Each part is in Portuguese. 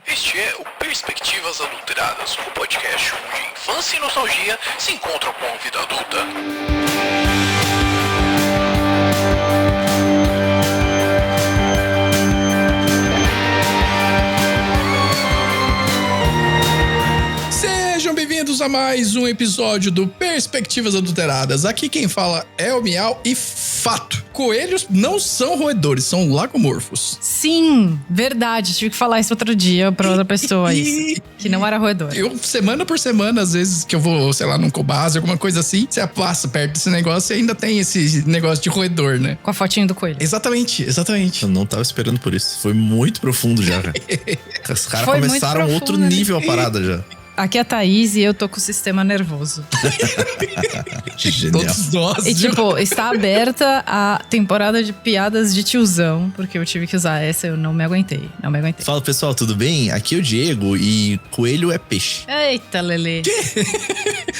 Este é o Perspectivas Adulteradas, o podcast onde infância e nostalgia se encontram com a vida adulta. Sejam bem-vindos a mais um episódio do Perspectivas Adulteradas. Aqui quem fala é o Miau e fato, coelhos não são roedores, são lagomorfos. Sim, verdade. Tive que falar isso outro dia pra outra pessoa, isso. Que não era roedor. Eu, semana por semana, às vezes que eu vou, sei lá, num Cobase, alguma coisa assim, você passa perto desse negócio e ainda tem esse negócio de roedor, né? Com a fotinho do coelho. Exatamente. Eu não tava esperando por isso. Foi muito profundo já, velho. Os caras começaram outro nível a parada já. Aqui é a Thaís e eu tô com o sistema nervoso. Genial. Todos nós. E tipo, está aberta a temporada de piadas de tiozão, porque eu tive que usar essa, eu não me aguentei. Fala pessoal, tudo bem? Aqui é o Diego e coelho é peixe. Eita, Lelê.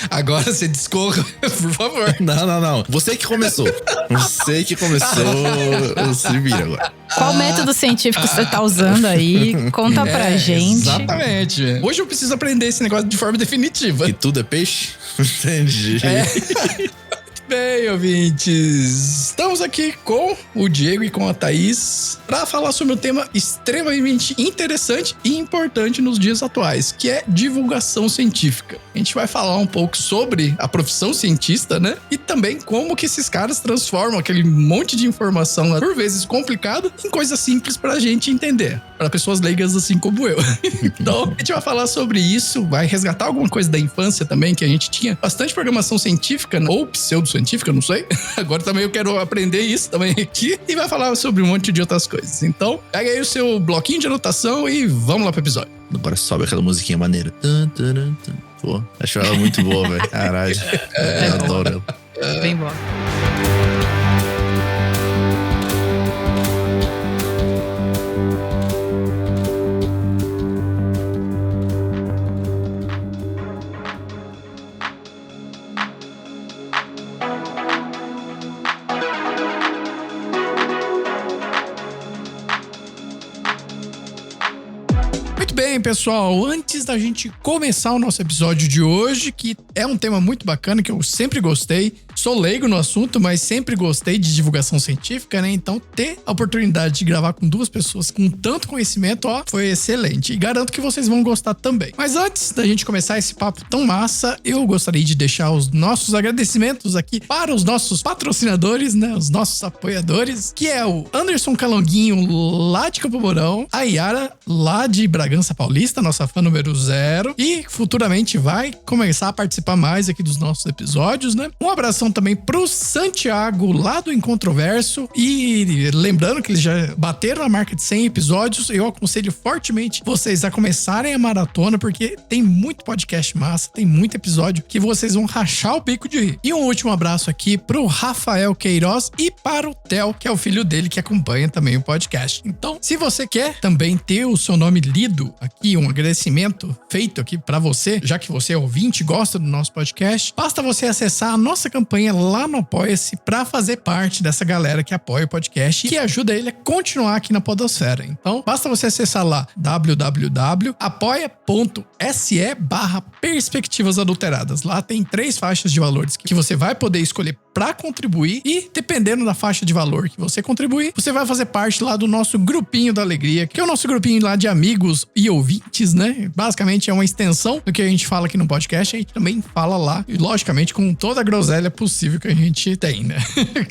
Agora você discorra, por favor. Não. Você que começou. Se vira agora. Qual método científico você tá usando aí? Conta pra gente. Exatamente. Hoje eu preciso aprender esse negócio de forma definitiva. Que tudo é peixe? Entendi. Bem, ouvintes, estamos aqui com o Diego e com a Thaís para falar sobre um tema extremamente interessante e importante nos dias atuais, que é divulgação científica. A gente vai falar um pouco sobre a profissão cientista, né? E também como que esses caras transformam aquele monte de informação, por vezes complicado, em coisas simples pra gente entender. Para pessoas leigas assim como eu. Então, a gente vai falar sobre isso, vai resgatar alguma coisa da infância também, que a gente tinha bastante programação científica, né? Ou pseudocientífica, não sei. Agora também eu quero aprender isso também aqui. E vai falar sobre um monte de outras coisas. Então, pega aí o seu bloquinho de anotação e vamos lá pro episódio. Agora sobe aquela musiquinha maneira. Pô, acho ela muito boa, velho. Caralho. Eu adoro ela. Bem bom. Bem, pessoal, antes da gente começar o nosso episódio de hoje, que é um tema muito bacana, que eu sempre gostei, sou leigo no assunto, mas sempre gostei de divulgação científica, né? Então, ter a oportunidade de gravar com duas pessoas com tanto conhecimento, ó, foi excelente. E garanto que vocês vão gostar também. Mas antes da gente começar esse papo tão massa, eu gostaria de deixar os nossos agradecimentos aqui para os nossos patrocinadores, né? Os nossos apoiadores, que é o Anderson Calonguinho, lá de Campo Mourão, a Yara, lá de Bragança Paulista, nossa fã número 0, e futuramente vai começar a participar mais aqui dos nossos episódios, né? Um abração também pro Santiago, lá do Incontroverso, e lembrando que eles já bateram a marca de 100 episódios, eu aconselho fortemente vocês a começarem a maratona, porque tem muito podcast massa, tem muito episódio que vocês vão rachar o bico de rir. E um último abraço aqui pro Rafael Queiroz e para o Theo, que é o filho dele que acompanha também o podcast. Então, se você quer também ter o seu nome lido aqui, um agradecimento feito aqui pra você, já que você é ouvinte e gosta do nosso podcast, basta você acessar a nossa campanha lá no Apoia-se pra fazer parte dessa galera que apoia o podcast e que ajuda ele a continuar aqui na podosfera. Então, basta você acessar lá www.apoia.se/perspectivas adulteradas. Lá tem 3 faixas de valores que você vai poder escolher pra contribuir e, dependendo da faixa de valor que você contribuir, você vai fazer parte lá do nosso grupinho da alegria, que é o nosso grupinho lá de amigos e ouvintes, né? Basicamente é uma extensão do que a gente fala aqui no podcast, a gente também fala lá, e logicamente com toda a groselha possível que a gente tem, né?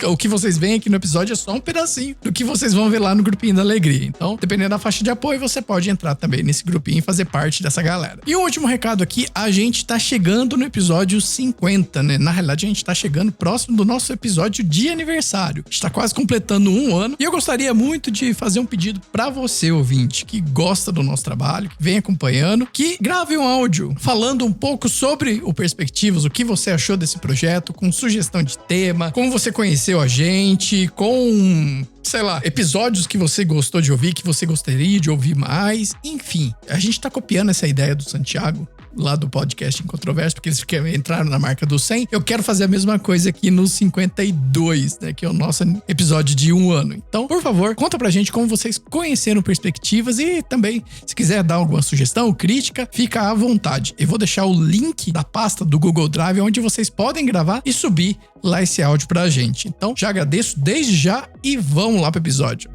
O que vocês veem aqui no episódio é só um pedacinho do que vocês vão ver lá no grupinho da alegria. Então, dependendo da faixa de apoio, você pode entrar também nesse grupinho e fazer parte dessa galera. E o último recado aqui, a gente tá chegando no episódio 50, né? Na realidade, a gente tá chegando próximo do nosso episódio de aniversário. Está quase completando 1 ano. E eu gostaria muito de fazer um pedido pra você, ouvinte, que gosta do nosso trabalho, que vem acompanhando, que grave um áudio falando um pouco sobre o Perspectivas, o que você achou desse projeto, com sugestão de tema, como você conheceu a gente, com, sei lá, episódios que você gostou de ouvir, que você gostaria de ouvir mais. Enfim, a gente tá copiando essa ideia do Santiago lá do podcast Incontroverso, porque eles entraram na marca do 100. Eu quero fazer a mesma coisa aqui no 52, né? Que é o nosso episódio de 1 ano. Então, por favor, conta pra gente como vocês conheceram Perspectivas e também, se quiser dar alguma sugestão ou crítica, fica à vontade. Eu vou deixar o link da pasta do Google Drive, onde vocês podem gravar e subir lá esse áudio pra gente. Então, já agradeço desde já e vamos lá pro episódio.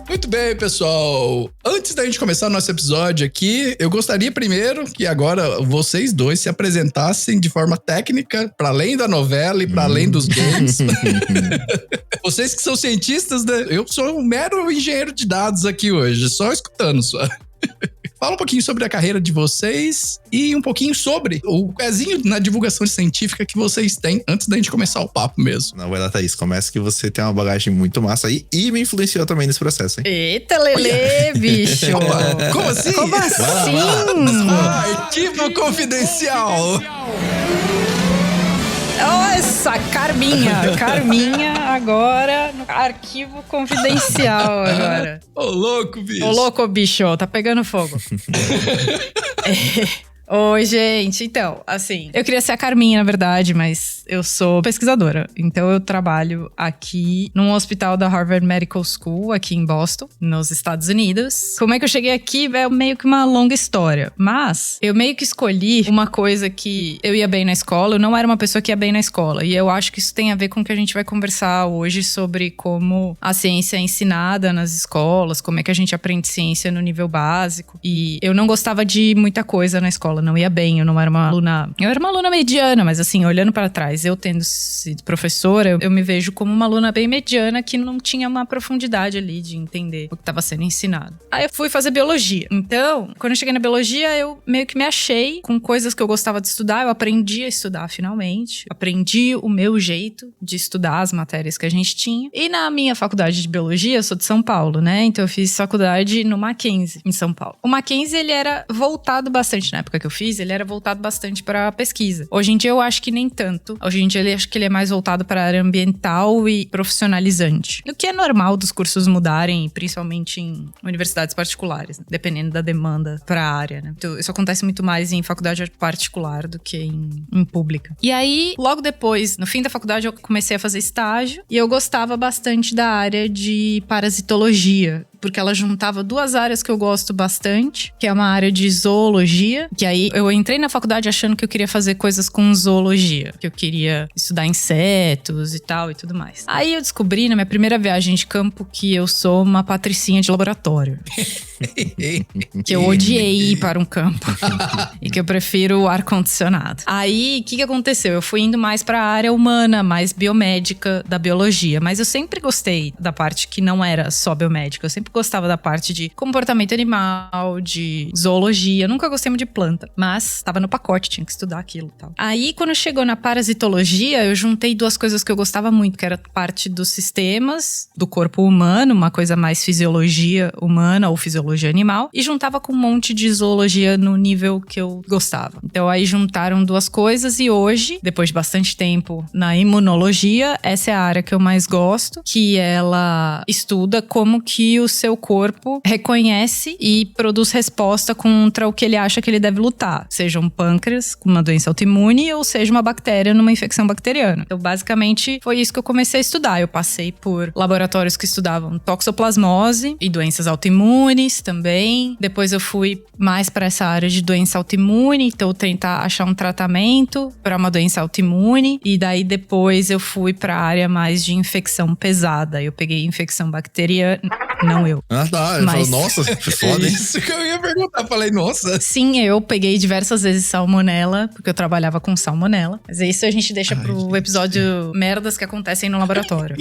Muito bem, pessoal. Antes da gente começar o nosso episódio aqui, eu gostaria primeiro que agora vocês dois se apresentassem de forma técnica, para além da novela e para além dos games. Vocês que são cientistas, né? Eu sou um mero engenheiro de dados aqui hoje, só escutando só. Fala um pouquinho sobre a carreira de vocês e um pouquinho sobre o pezinho na divulgação científica que vocês têm antes da gente começar o papo mesmo. Não, vai lá, Thaís. Começa que você tem uma bagagem muito massa aí e me influenciou também nesse processo, hein? Eita, Lelê, bicho! Como assim? Como assim? Arquivo confidencial! Nossa, Carminha agora no arquivo confidencial agora. Ô, louco, bicho. Ô, louco, bicho, tá pegando fogo. Oi, gente. Então, assim, eu queria ser a Carminha, na verdade, mas eu sou pesquisadora. Então, eu trabalho aqui num hospital da Harvard Medical School, aqui em Boston, nos Estados Unidos. Como é que eu cheguei aqui? É meio que uma longa história. Mas, eu meio que escolhi uma coisa que eu ia bem na escola. Eu não era uma pessoa que ia bem na escola. E eu acho que isso tem a ver com o que a gente vai conversar hoje sobre como a ciência é ensinada nas escolas, como é que a gente aprende ciência no nível básico. E eu não gostava de muita coisa na escola. Não ia bem, eu não era uma aluna... Eu era uma aluna mediana, mas assim, olhando pra trás, eu tendo sido professora, eu me vejo como uma aluna bem mediana que não tinha uma profundidade ali de entender o que estava sendo ensinado. Aí eu fui fazer biologia. Então, quando eu cheguei na biologia, eu meio que me achei com coisas que eu gostava de estudar. Eu aprendi a estudar finalmente. Aprendi o meu jeito de estudar as matérias que a gente tinha. E na minha faculdade de biologia, eu sou de São Paulo, né? Então eu fiz faculdade no Mackenzie, em São Paulo. O Mackenzie, ele era voltado bastante, na época que eu fiz, ele era voltado bastante para pesquisa. Hoje em dia eu acho que nem tanto. Hoje em dia eu acho que ele é mais voltado para a área ambiental e profissionalizante. O que é normal dos cursos mudarem, principalmente em universidades particulares, né? Dependendo da demanda para a área, né? Então, isso acontece muito mais em faculdade particular do que em pública. E aí, logo depois, no fim da faculdade, eu comecei a fazer estágio e eu gostava bastante da área de parasitologia, porque ela juntava duas áreas que eu gosto bastante, que é uma área de zoologia, que aí eu entrei na faculdade achando que eu queria fazer coisas com zoologia, que eu queria estudar insetos e tal e tudo mais. Aí eu descobri na minha primeira viagem de campo que eu sou uma patricinha de laboratório. Que eu odiei ir para um campo e que eu prefiro o ar-condicionado. Aí, o que aconteceu? Eu fui indo mais para a área humana, mais biomédica da biologia, mas eu sempre gostei da parte que não era só biomédica, eu sempre gostava da parte de comportamento animal, de zoologia. Eu nunca gostei muito de planta, mas tava no pacote, tinha que estudar aquilo e tal. Aí, quando chegou na parasitologia, eu juntei duas coisas que eu gostava muito, que era parte dos sistemas do corpo humano, uma coisa mais fisiologia humana ou fisiologia animal, e juntava com um monte de zoologia no nível que eu gostava. Então, aí juntaram duas coisas e hoje, depois de bastante tempo na imunologia, essa é a área que eu mais gosto, que ela estuda como que o seu corpo reconhece e produz resposta contra o que ele acha que ele deve lutar. Seja um pâncreas com uma doença autoimune ou seja uma bactéria numa infecção bacteriana. Então, basicamente, foi isso que eu comecei a estudar. Eu passei por laboratórios que estudavam toxoplasmose e doenças autoimunes também. Depois eu fui mais para essa área de doença autoimune, então tentar achar um tratamento para uma doença autoimune. E daí depois eu fui para a área mais de infecção pesada. Eu peguei infecção bacteriana. Não eu. Ah, tá. Eu falo, nossa, que foda, hein? Isso que eu ia perguntar. Falei, nossa. Sim, eu peguei diversas vezes salmonela, porque eu trabalhava com salmonela. Mas isso a gente deixa pro episódio merdas que acontecem no laboratório.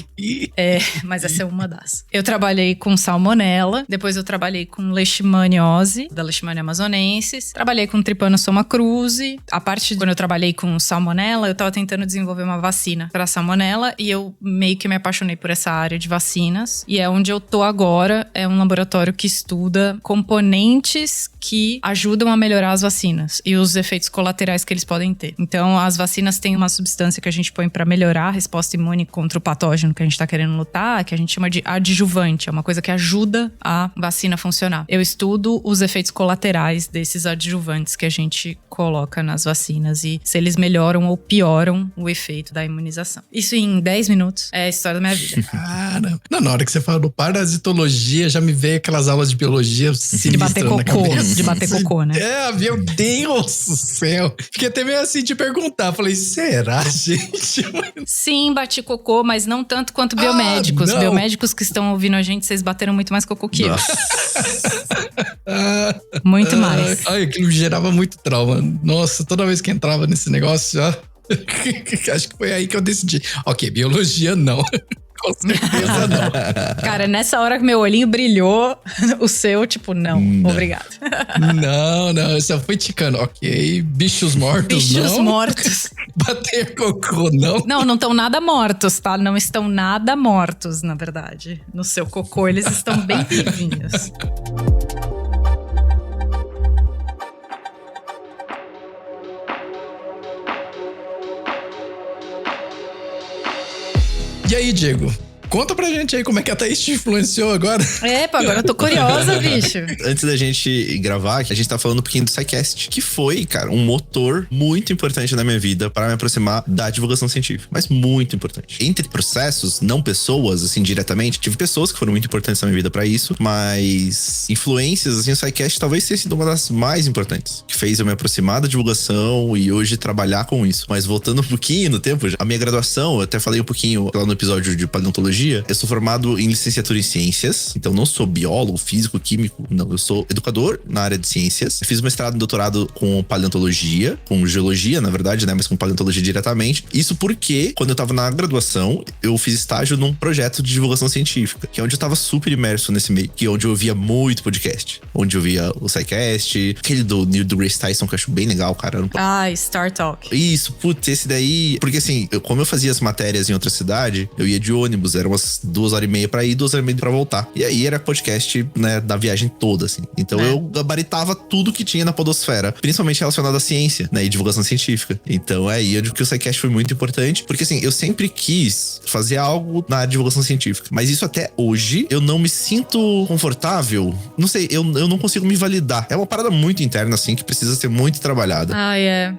Mas essa é uma das. Eu trabalhei com salmonela, depois eu trabalhei trabalhei com leishmaniose, da Leishmania amazonensis. Trabalhei com Trypanosoma cruzi. A parte de quando eu trabalhei com salmonela, eu tava tentando desenvolver uma vacina para salmonela e eu meio que me apaixonei por essa área de vacinas. E é onde eu tô agora, é um laboratório que estuda componentes que ajudam a melhorar as vacinas e os efeitos colaterais que eles podem ter. Então, as vacinas têm uma substância que a gente põe para melhorar a resposta imune contra o patógeno que a gente tá querendo lutar, que a gente chama de adjuvante. É uma coisa que ajuda a vacina a funcionar. Eu estudo os efeitos colaterais desses adjuvantes que a gente coloca nas vacinas e se eles melhoram ou pioram o efeito da imunização. Isso em 10 minutos é a história da minha vida. Cara, não, na hora que você falou parasitologia, já me veio aquelas aulas de biologia de bater na cocô, cabeça. de bater cocô, né? É, meu Deus do céu. Fiquei até meio assim de perguntar. Falei, será, gente? Sim, bati cocô, mas não tanto quanto biomédicos. Não. Biomédicos que estão ouvindo a gente, vocês bateram muito mais cocô que eu. Muito mais. Ai, aquilo me gerava muito trauma. Nossa, toda vez que entrava nesse negócio, ó. Acho que foi aí que eu decidi. Ok, biologia não. Com certeza não. Cara, nessa hora que meu olhinho brilhou, o seu, tipo, não. Obrigado. Não, eu só fui ticando. Ok, bichos mortos, não. Bichos mortos. Bater cocô, não. Não estão nada mortos, tá? Não estão nada mortos, na verdade. No seu cocô, eles estão bem vivinhos. E aí, Diego? Conta pra gente aí como é que a Thaís te influenciou agora. Pô, agora eu tô curiosa, bicho. Antes da gente gravar, a gente tá falando um pouquinho do SciCast, que foi, cara, um motor muito importante na minha vida para me aproximar da divulgação científica. Mas muito importante. Entre processos, não pessoas, assim, diretamente, tive pessoas que foram muito importantes na minha vida para isso, mas influências, assim, o SciCast talvez tenha sido uma das mais importantes, que fez eu me aproximar da divulgação e hoje trabalhar com isso. Mas voltando um pouquinho no tempo, a minha graduação, eu até falei um pouquinho lá no episódio de paleontologia. Eu sou formado em licenciatura em ciências, então não sou biólogo, físico, químico, não. Eu sou educador na área de ciências. Eu fiz mestrado e doutorado com paleontologia, com geologia, na verdade, né? Mas com paleontologia diretamente. Isso porque, quando eu tava na graduação, eu fiz estágio num projeto de divulgação científica, que é onde eu tava super imerso nesse meio, que é onde eu ouvia muito podcast. Onde eu via o SciCast, aquele do Neil deGrasse Tyson, que eu acho bem legal, cara. Star Talk. Isso, putz, esse daí... Porque assim, como eu fazia as matérias em outra cidade, eu ia de ônibus, era umas 2h30 pra ir, 2h30 pra voltar. E aí era podcast, né, da viagem toda, assim. Então eu gabaritava tudo que tinha na podosfera, principalmente relacionado à ciência, né, e divulgação científica. Então é aí onde o SciCast foi muito importante, porque assim, eu sempre quis fazer algo na divulgação científica, mas isso até hoje, eu não me sinto confortável, não sei, eu não consigo me validar. É uma parada muito interna, assim, que precisa ser muito trabalhada.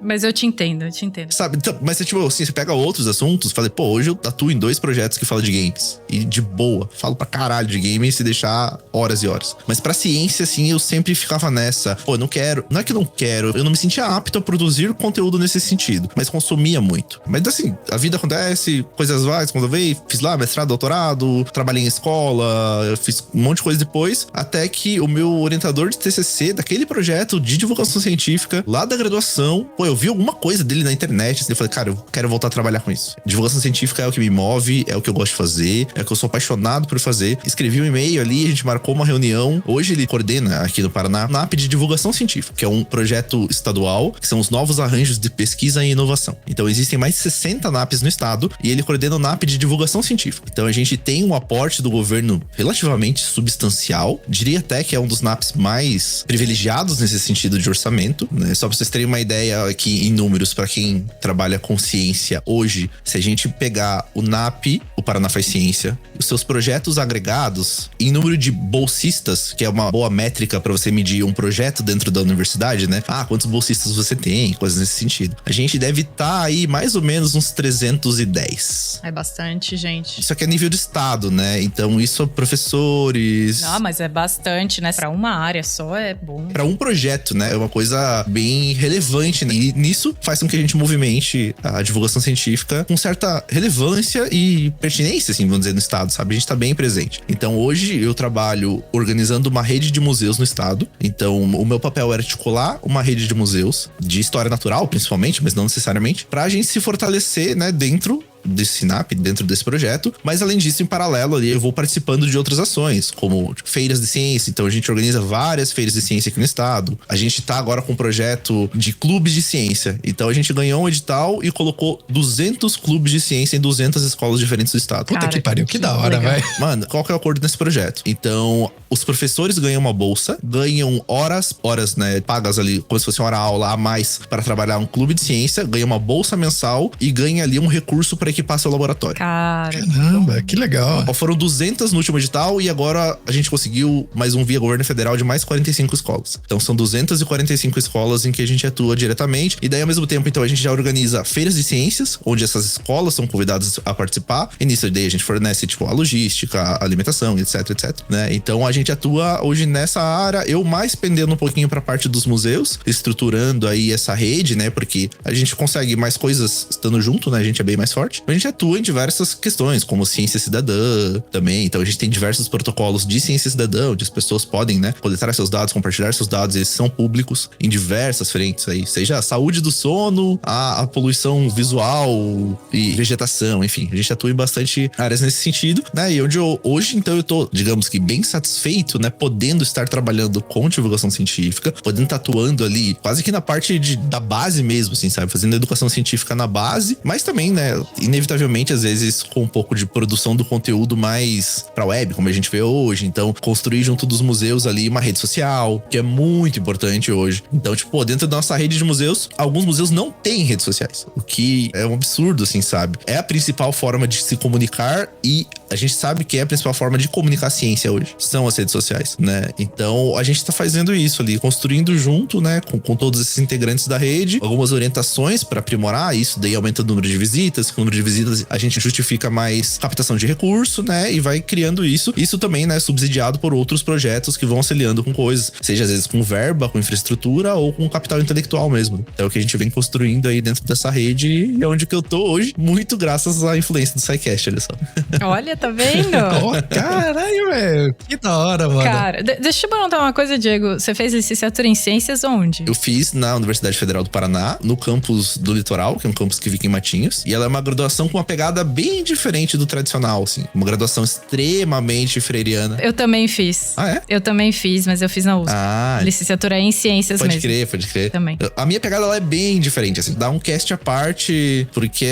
Mas eu te entendo. Sabe, então, mas tipo, assim, você pega outros assuntos, falei, pô, hoje eu atuo em 2 projetos que falam de games. E de boa, falo pra caralho de game e se deixar horas e horas. Mas pra ciência, assim, eu sempre ficava nessa. Pô, eu não quero. Não é que eu não quero, eu não me sentia apto a produzir conteúdo nesse sentido. Mas consumia muito. Mas assim, a vida acontece, coisas várias, quando eu veio, fiz lá mestrado, doutorado, trabalhei em escola, eu fiz um monte de coisa depois. Até que o meu orientador de TCC, daquele projeto de divulgação científica, lá da graduação, pô, eu vi alguma coisa dele na internet. Assim, eu falei, cara, eu quero voltar a trabalhar com isso. Divulgação científica é o que me move, é o que eu gosto de fazer, é o que eu sou apaixonado por fazer. Escrevi um e-mail ali, a gente marcou uma reunião. Hoje ele coordena aqui no Paraná NAP de divulgação científica, que é um projeto estadual, que são os novos arranjos de pesquisa e inovação. Então existem mais de 60 NAPs no estado e ele coordena o NAP de divulgação científica. Então a gente tem um aporte do governo relativamente substancial. Diria até que é um dos NAPs mais privilegiados nesse sentido de orçamento, né? Só pra vocês terem uma ideia aqui em números, para quem trabalha com ciência hoje, se a gente pegar o NAP, o Paraná Faz Ciência, os seus projetos agregados em número de bolsistas, que é uma boa métrica para você medir um projeto dentro da universidade, né? Quantos bolsistas você tem, coisas nesse sentido. A gente deve estar aí mais ou menos uns 310. É bastante, gente. Isso aqui é nível de estado, né? Então isso é professores... Mas é bastante, né? Pra uma área só é bom. Pra um projeto, né? É uma coisa bem relevante, né? E nisso faz com que a gente movimente a divulgação científica com certa relevância e pertinência, assim, vamos dizer, no estado, sabe? A gente tá bem presente. Então hoje eu trabalho organizando uma rede de museus no estado. Então o meu papel era articular uma rede de museus, de história natural principalmente, mas não necessariamente, pra gente se fortalecer, né, dentro desse Sinap, dentro desse projeto. Mas além disso, em paralelo ali, eu vou participando de outras ações, como feiras de ciência. Então a gente organiza várias feiras de ciência aqui no estado. A gente tá agora com um projeto de clubes de ciência. Então a gente ganhou um edital e colocou 200 clubes de ciência em 200 escolas diferentes do estado. Puta que pariu, que da hora, velho. Mano, qual que é o acordo nesse projeto? Então, os professores ganham uma bolsa, ganham horas, né, pagas ali, como se fosse uma hora-aula a mais para trabalhar um clube de ciência, ganha uma bolsa mensal e ganha ali um recurso para equipar seu laboratório. Caramba, que legal. Foram 200 no último edital e agora a gente conseguiu mais um via governo federal de mais 45 escolas. Então, são 245 escolas em que a gente atua diretamente. E daí, ao mesmo tempo, então, a gente já organiza feiras de ciências, onde essas escolas são convidadas a participar. E nisso daí a gente fornece, tipo, a logística, a alimentação, etc, né? Então, a gente atua hoje nessa área, eu mais pendendo um pouquinho pra parte dos museus, estruturando aí essa rede, né? Porque a gente consegue mais coisas estando junto, né? A gente é bem mais forte. A gente atua em diversas questões, como ciência cidadã também. Então, a gente tem diversos protocolos de ciência cidadã, onde as pessoas podem, né, coletar seus dados, compartilhar seus dados, eles são públicos em diversas frentes aí, seja a saúde do sono, a poluição visual e vegetação, enfim, a gente atua em bastante áreas nesse sentido, né, e onde hoje, então, eu tô, digamos que bem satisfeito, né, podendo estar trabalhando com divulgação científica, podendo estar atuando ali, quase que na parte da base mesmo, assim, sabe, fazendo educação científica na base, mas também, né, inevitavelmente, às vezes, com um pouco de produção do conteúdo mais pra web, como a gente vê hoje, então, construir junto dos museus ali uma rede social, que é muito importante hoje. Então, tipo, dentro da nossa rede de museus, alguns museus não têm redes sociais, o que é um absurdo, assim, sabe? É a principal forma de se comunicar e a gente sabe que é a principal forma de comunicar a ciência hoje, são as redes sociais, né? Então, a gente tá fazendo isso ali, construindo junto, né, com todos esses integrantes da rede, algumas orientações para aprimorar isso, daí aumenta o número de visitas, com o número de visitas a gente justifica mais captação de recurso, né, e vai criando isso também, né, subsidiado por outros projetos que vão auxiliando com coisas, seja às vezes com verba, com infraestrutura ou com capital intelectual mesmo. É o que a gente vem construindo aí dentro dessa rede e é onde que eu tô hoje, muito graças à influência do SciCast, olha só. Olha, tá vendo? Oh, caralho, velho. Que da hora, mano. Cara, deixa eu perguntar uma coisa, Diego. Você fez licenciatura em ciências onde? Eu fiz na Universidade Federal do Paraná, no campus do Litoral, que é um campus que fica em Matinhos. E ela é uma graduação com uma pegada bem diferente do tradicional, assim. Uma graduação extremamente freiriana. Eu também fiz. Ah, é? Eu também fiz, mas eu fiz na USP. Ah. Licenciatura em ciências Pode mesmo. Pode crer. Também. A minha pegada, ela é bem diferente, assim. Dá um cast à parte, porque,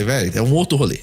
velho, é um outro rolê.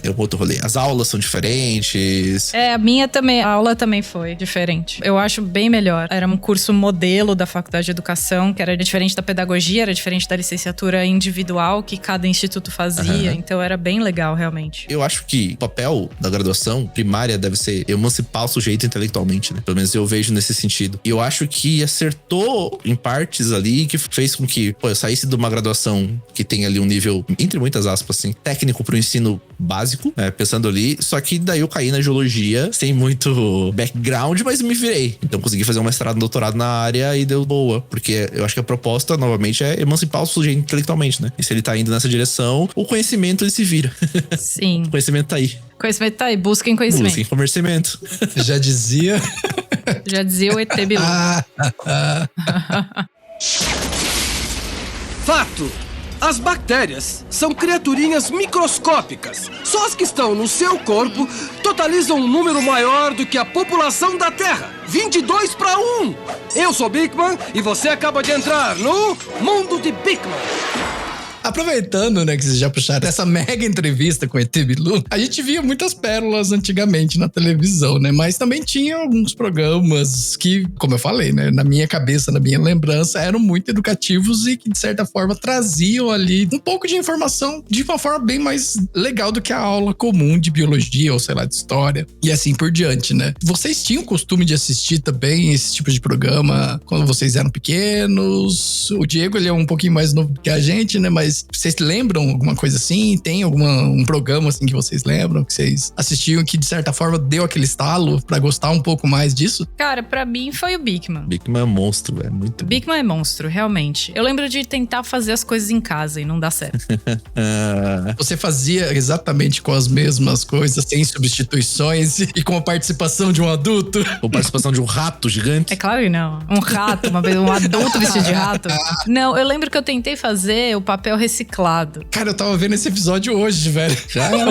As aulas são diferentes. É, a minha também, a aula também foi diferente. Eu acho bem melhor. Era um curso modelo da Faculdade de Educação, que era diferente da pedagogia, era diferente da licenciatura individual que cada instituto fazia. Então era bem legal, realmente. Eu acho que o papel da graduação primária deve ser emancipar o sujeito intelectualmente, né? Pelo menos eu vejo nesse sentido. E eu acho que acertou em partes ali, que fez com que, eu saísse de uma graduação que tem ali um nível, entre muitas aspas, assim, técnico pro ensino básico, né? Pensando ali. Só que daí eu caí na geologia, sem muito background, mas me virei. Então consegui fazer um mestrado, um doutorado na área e deu boa. Porque eu acho que a proposta, novamente, é emancipar o sujeito intelectualmente, né? E se ele tá indo nessa direção, o conhecimento, ele se vira. Sim. O conhecimento tá aí. Conhecimento tá aí, busquem conhecimento. Busquem conhecimento. Já dizia. Já dizia o ET Bilu. Fato! As bactérias são criaturinhas microscópicas. Só as que estão no seu corpo totalizam um número maior do que a população da Terra. 22 para 1. Eu sou Bigman e você acaba de entrar no Mundo de Bigman. Aproveitando, né, que vocês já puxaram essa mega entrevista com o ET Bilu, a gente via muitas pérolas antigamente na televisão, né? Mas também tinha alguns programas que, como eu falei, né, na minha cabeça, na minha lembrança, eram muito educativos e que, de certa forma, traziam ali um pouco de informação de uma forma bem mais legal do que a aula comum de biologia ou, sei lá, de história e assim por diante, né? Vocês tinham o costume de assistir também esse tipo de programa quando vocês eram pequenos? O Diego, ele é um pouquinho mais novo que a gente, né? Mas vocês lembram alguma coisa assim? Tem um programa assim que vocês lembram, que vocês assistiam, que de certa forma deu aquele estalo pra gostar um pouco mais disso? Cara, pra mim foi o Bigman. Bigman é monstro, velho. Muito Bigman é monstro, realmente. Eu lembro de tentar fazer as coisas em casa e não dá certo. Você fazia exatamente com as mesmas coisas, sem substituições e com a participação de um adulto? Com participação de um rato gigante? É claro que não. Um rato, um adulto vestido de rato. Não, eu lembro que eu tentei fazer o papel reciclado. Cara, eu tava vendo esse episódio hoje, velho.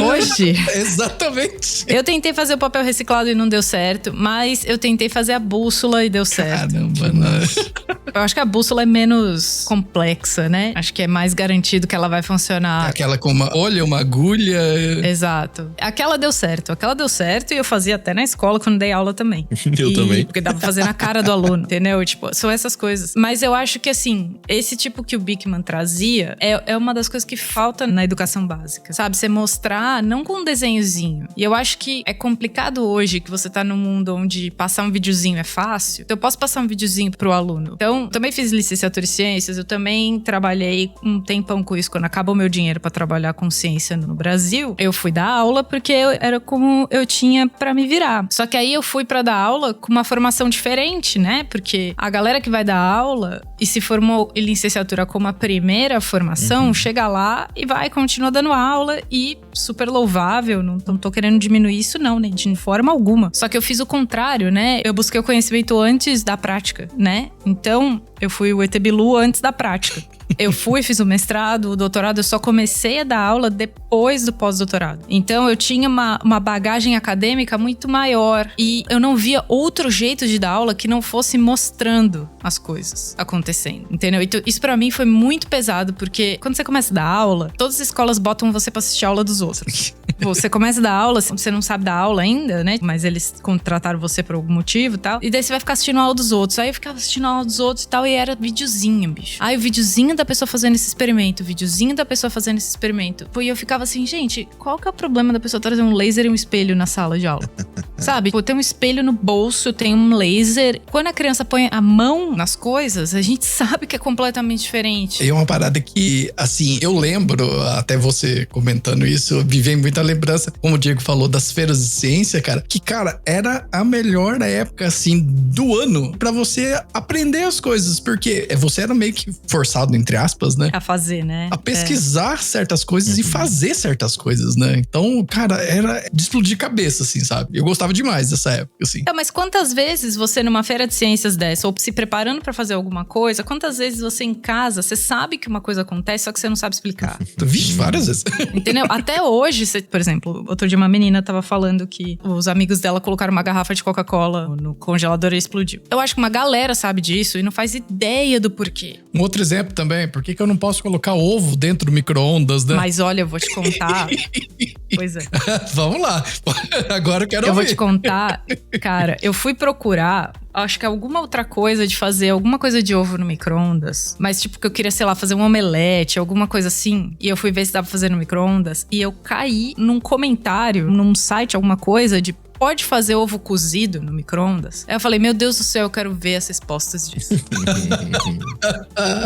Hoje? Exatamente. Eu tentei fazer o papel reciclado e não deu certo, mas eu tentei fazer a bússola e deu certo. Caramba, não. Eu acho que a bússola é menos complexa, né? Acho que é mais garantido que ela vai funcionar. Aquela com uma olha, uma agulha. Exato. Aquela deu certo e eu fazia até na escola quando dei aula também. Eu também. Porque dava pra fazer na cara do aluno, entendeu? Tipo, são essas coisas. Mas eu acho que assim, esse tipo que o Bickman trazia é uma das coisas que falta na educação básica, sabe? Você mostrar, não com um desenhozinho. E eu acho que é complicado hoje que você tá num mundo onde passar um videozinho é fácil. Então eu posso passar um videozinho pro aluno. Então, também fiz licenciatura em ciências, eu também trabalhei um tempão com isso. Quando acabou meu dinheiro pra trabalhar com ciência no Brasil, eu fui dar aula porque era como eu tinha pra me virar. Só que aí eu fui pra dar aula com uma formação diferente, né? Porque a galera que vai dar aula e se formou em licenciatura como a primeira formação, chega lá e vai, continua dando aula e super louvável, não tô querendo diminuir isso não, nem de forma alguma. Só que eu fiz o contrário, né? Eu busquei o conhecimento antes da prática, né? Então, eu fui o ET Bilu antes da prática. Eu fiz o mestrado, o doutorado, eu só comecei a dar aula depois do pós-doutorado. Então, eu tinha uma bagagem acadêmica muito maior e eu não via outro jeito de dar aula que não fosse mostrando as coisas acontecendo, entendeu? Então, isso pra mim foi muito pesado, porque quando você começa a dar aula, todas as escolas botam você pra assistir a aula dos outros. Você começa a dar aula, você não sabe dar aula ainda, né? Mas eles contrataram você por algum motivo e tal. E daí você vai ficar assistindo a aula dos outros. Aí eu ficava assistindo a aula dos outros e tal, e era videozinho, bicho. Aí o videozinho da pessoa fazendo esse experimento, o videozinho da pessoa fazendo esse experimento. E eu ficava assim, gente, qual que é o problema da pessoa trazer um laser e um espelho na sala de aula? Sabe? Eu tenho um espelho no bolso, eu tenho um laser. Quando a criança põe a mão nas coisas, a gente sabe que é completamente diferente. E é uma parada que, assim, eu lembro, até você comentando isso, me vem muita lembrança, como o Diego falou, das feiras de ciência, cara, que, cara, era a melhor época, assim, do ano pra você aprender as coisas, porque você era meio que forçado, entre aspas, né? A fazer, né? A pesquisar certas coisas e fazer certas coisas, né? Então, cara, era de explodir cabeça, assim, sabe? Eu gostava demais dessa época, assim. Então, mas quantas vezes você numa feira de ciências dessa, ou se preparando pra fazer alguma coisa, quantas vezes você em casa, você sabe que uma coisa acontece, só que você não sabe explicar? Vixe, várias vezes. Entendeu? Até hoje, por exemplo, outro dia uma menina tava falando que os amigos dela colocaram uma garrafa de Coca-Cola no congelador e explodiu. Eu acho que uma galera sabe disso e não faz ideia do porquê. Um outro exemplo também, por que eu não posso colocar ovo dentro do micro-ondas, né? Mas olha, eu vou te contar. Pois é. Vamos lá. Agora eu quero ouvir. Eu vou te contar, cara, eu fui procurar, acho que alguma outra coisa de fazer alguma coisa de ovo no micro-ondas. Mas tipo, que eu queria, sei lá, fazer um omelete, alguma coisa assim. E eu fui ver se dava pra fazer no micro-ondas. E eu caí num comentário, num site, alguma coisa de pode fazer ovo cozido no micro-ondas? Aí eu falei, meu Deus do céu, eu quero ver as respostas disso.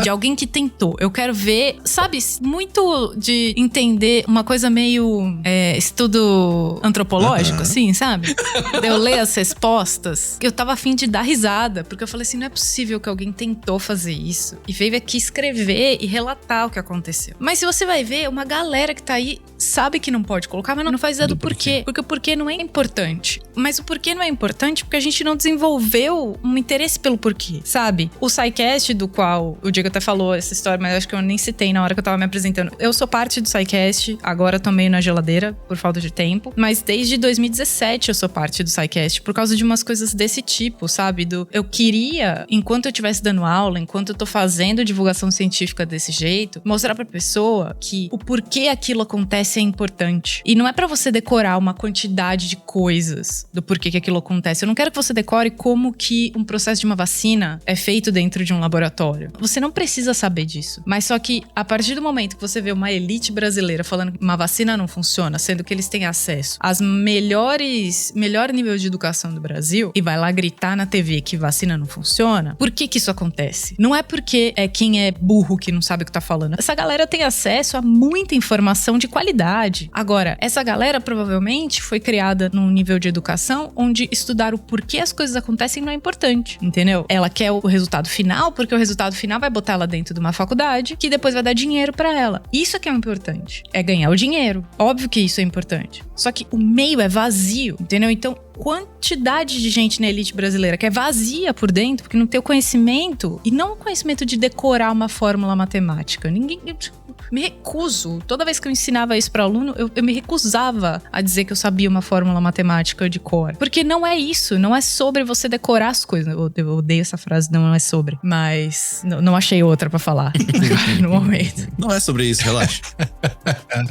De alguém que tentou. Eu quero ver, sabe, muito de entender uma coisa meio estudo antropológico, assim, sabe? Eu ler as respostas. Eu tava a fim de dar risada, porque eu falei assim, não é possível que alguém tentou fazer isso e veio aqui escrever e relatar o que aconteceu. Mas se você vai ver, uma galera que tá aí sabe que não pode colocar, mas não faz ideia do porquê. Porque o porquê não é importante. Mas o porquê não é importante porque a gente não desenvolveu um interesse pelo porquê, sabe? O SciCast, do qual o Diego até falou essa história, mas acho que eu nem citei na hora que eu tava me apresentando. Eu sou parte do SciCast, agora tô meio na geladeira, por falta de tempo. Mas desde 2017 eu sou parte do SciCast, por causa de umas coisas desse tipo, sabe? Eu queria, enquanto eu estivesse dando aula, enquanto eu tô fazendo divulgação científica desse jeito, mostrar pra pessoa que o porquê aquilo acontece é importante. E não é pra você decorar uma quantidade de coisas do porquê que aquilo acontece. Eu não quero que você decore como que um processo de uma vacina é feito dentro de um laboratório. Você não precisa saber disso. Mas só que, a partir do momento que você vê uma elite brasileira falando que uma vacina não funciona, sendo que eles têm acesso às melhor nível de educação do Brasil, e vai lá gritar na TV que vacina não funciona, por que que isso acontece? Não é porque é quem é burro que não sabe o que tá falando. Essa galera tem acesso a muita informação de qualidade. Agora, essa galera provavelmente foi criada num nível de educação onde estudar o porquê as coisas acontecem não é importante, entendeu? Ela quer o resultado final, porque o resultado final vai botar ela dentro de uma faculdade que depois vai dar dinheiro pra ela. Isso é que é importante. É ganhar o dinheiro. Óbvio que isso é importante. Só que o meio é vazio, entendeu? Então, quantidade de gente na elite brasileira que é vazia por dentro, porque não tem o conhecimento, e não o conhecimento de decorar uma fórmula matemática. Ninguém... Eu me recuso. Toda vez que eu ensinava isso para aluno, eu me recusava a dizer que eu sabia uma fórmula matemática de cor. Porque não é isso. Não é sobre você decorar as coisas. Eu odeio essa frase, não é sobre. Mas não achei outra pra falar no momento. Não é sobre isso, relaxa.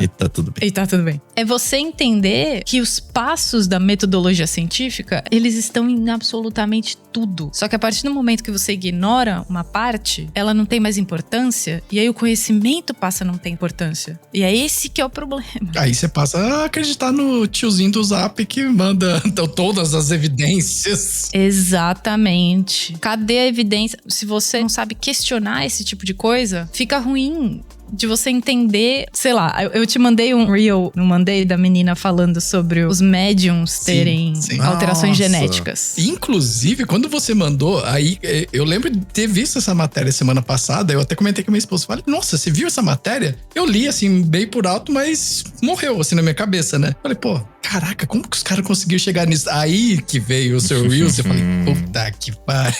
E tá tudo bem. E tá tudo bem. É você entender que os passos da metodologia científica, eles estão em absolutamente tudo. Só que a partir do momento que você ignora uma parte, ela não tem mais importância. E aí o conhecimento passa a não ter importância. E é esse que é o problema. Aí você passa a acreditar no tiozinho do Zap que manda então, todas as evidências. Exatamente. Cadê a evidência? Se você não sabe questionar esse tipo de coisa, fica ruim de você entender, sei lá, eu te mandei um reel, não mandei, da menina falando sobre os médiums terem alterações genéticas. Inclusive, quando você mandou, aí eu lembro de ter visto essa matéria semana passada, eu até comentei com a minha esposa, falei, nossa, você viu essa matéria? Eu li, assim, bem por alto, mas morreu, assim, na minha cabeça, né? Falei, pô, caraca, como que os caras conseguiram chegar nisso? Aí que veio o seu reel, você falei, puta que pariu.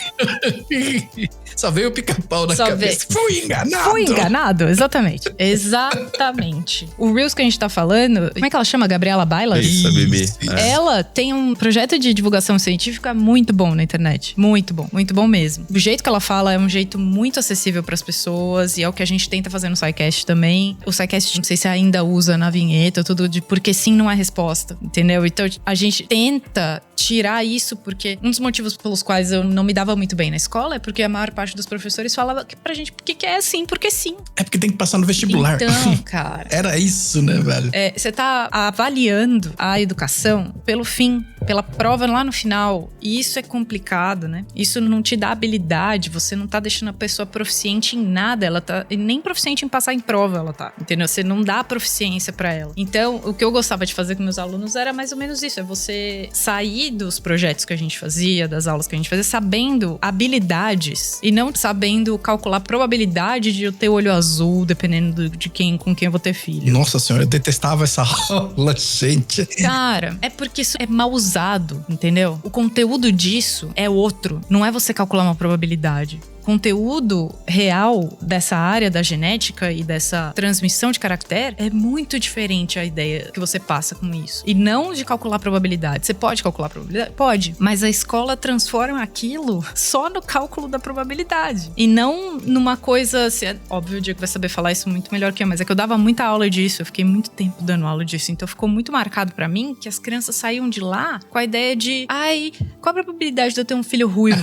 Só veio o pica-pau na cabeça. Fui enganado. Fui enganado, exatamente. Exatamente. O Reels que a gente tá falando, como é que ela chama? Gabriela Bailas? Isso, a Bibi. Ela tem um projeto de divulgação científica muito bom na internet. Muito bom mesmo. O jeito que ela fala é um jeito muito acessível pras pessoas e é o que a gente tenta fazer no SciCast também. O SciCast, não sei se ainda usa na vinheta, tudo de porque sim não é resposta, entendeu? Então a gente tenta tirar isso, porque um dos motivos pelos quais eu não me dava muito bem na escola é porque a maior parte dos professores falava pra gente porque é assim, porque sim. É porque tem que passar no vestibular. Então, cara... Era isso, né, velho? Você tá avaliando a educação pelo fim, pela prova lá no final. E isso é complicado, né? Isso não te dá habilidade, você não tá deixando a pessoa proficiente em nada, ela tá... E nem proficiente em passar em prova ela tá, entendeu? Você não dá proficiência pra ela. Então, o que eu gostava de fazer com meus alunos era mais ou menos isso, é você sair dos projetos que a gente fazia, das aulas que a gente fazia, sabendo habilidades e não sabendo calcular probabilidade de eu ter olho azul, dependendo de com quem eu vou ter filho. Nossa senhora, eu detestava essa aula, gente. Cara, é porque isso é mal usado, entendeu? O conteúdo disso é outro, não é você calcular uma probabilidade. Conteúdo real dessa área da genética e dessa transmissão de caractere é muito diferente a ideia que você passa com isso. E não de calcular probabilidade. Você pode calcular probabilidade? Pode. Mas a escola transforma aquilo só no cálculo da probabilidade. E não numa coisa... Assim, óbvio, o Diego vai saber falar isso muito melhor que eu, mas é que eu dava muita aula disso. Eu fiquei muito tempo dando aula disso. Então ficou muito marcado pra mim que as crianças saíam de lá com a ideia de... Ai, qual a probabilidade de eu ter um filho ruivo?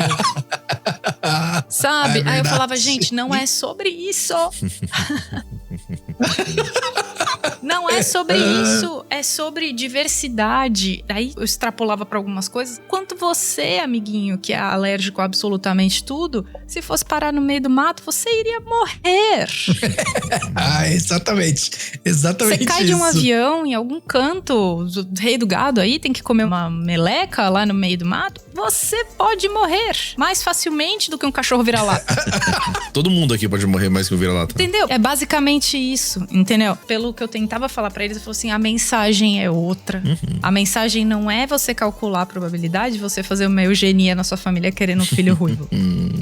Sabe? Aí eu falava, gente, não é sobre isso. Não é sobre isso. É sobre diversidade. Aí eu extrapolava pra algumas coisas. Quanto você, amiguinho, que é alérgico a absolutamente tudo, se fosse parar no meio do mato, você iria morrer. Exatamente. Exatamente isso. Você cai de um avião em algum canto, o rei do gado aí tem que comer uma meleca lá no meio do mato, você pode morrer mais facilmente do que um cachorro vira-lata. Todo mundo aqui pode morrer mais que um vira-lata. Entendeu? É basicamente isso, entendeu? Pelo que eu tentava falar pra eles, eu falei assim, a mensagem é outra. A mensagem não é você calcular a probabilidade de você fazer uma eugenia na sua família querendo um filho ruivo.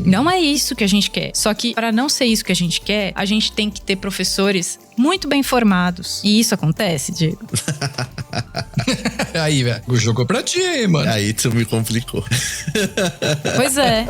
Não é isso que a gente quer. Só que pra não ser isso que a gente quer, a gente tem que ter professores muito bem formados. E isso acontece, Diego? Aí, velho, jogou pra ti, mano. Aí tu me complicou. Pois é.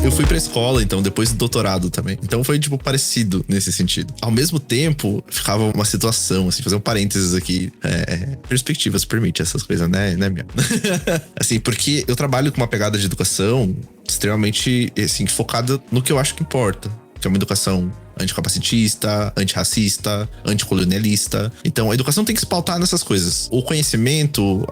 Eu fui pra escola, então, depois do doutorado também. Então foi, tipo, parecido nesse sentido. Ao mesmo tempo, ficava uma situação, assim, fazer um parênteses aqui. Perspectivas permite essas coisas, né meu? Assim, porque eu trabalho com uma pegada de educação extremamente, assim, focada no que eu acho que importa. Que é uma educação anticapacitista, antirracista, anticolonialista. Então, a educação tem que se pautar nessas coisas. O conhecimento,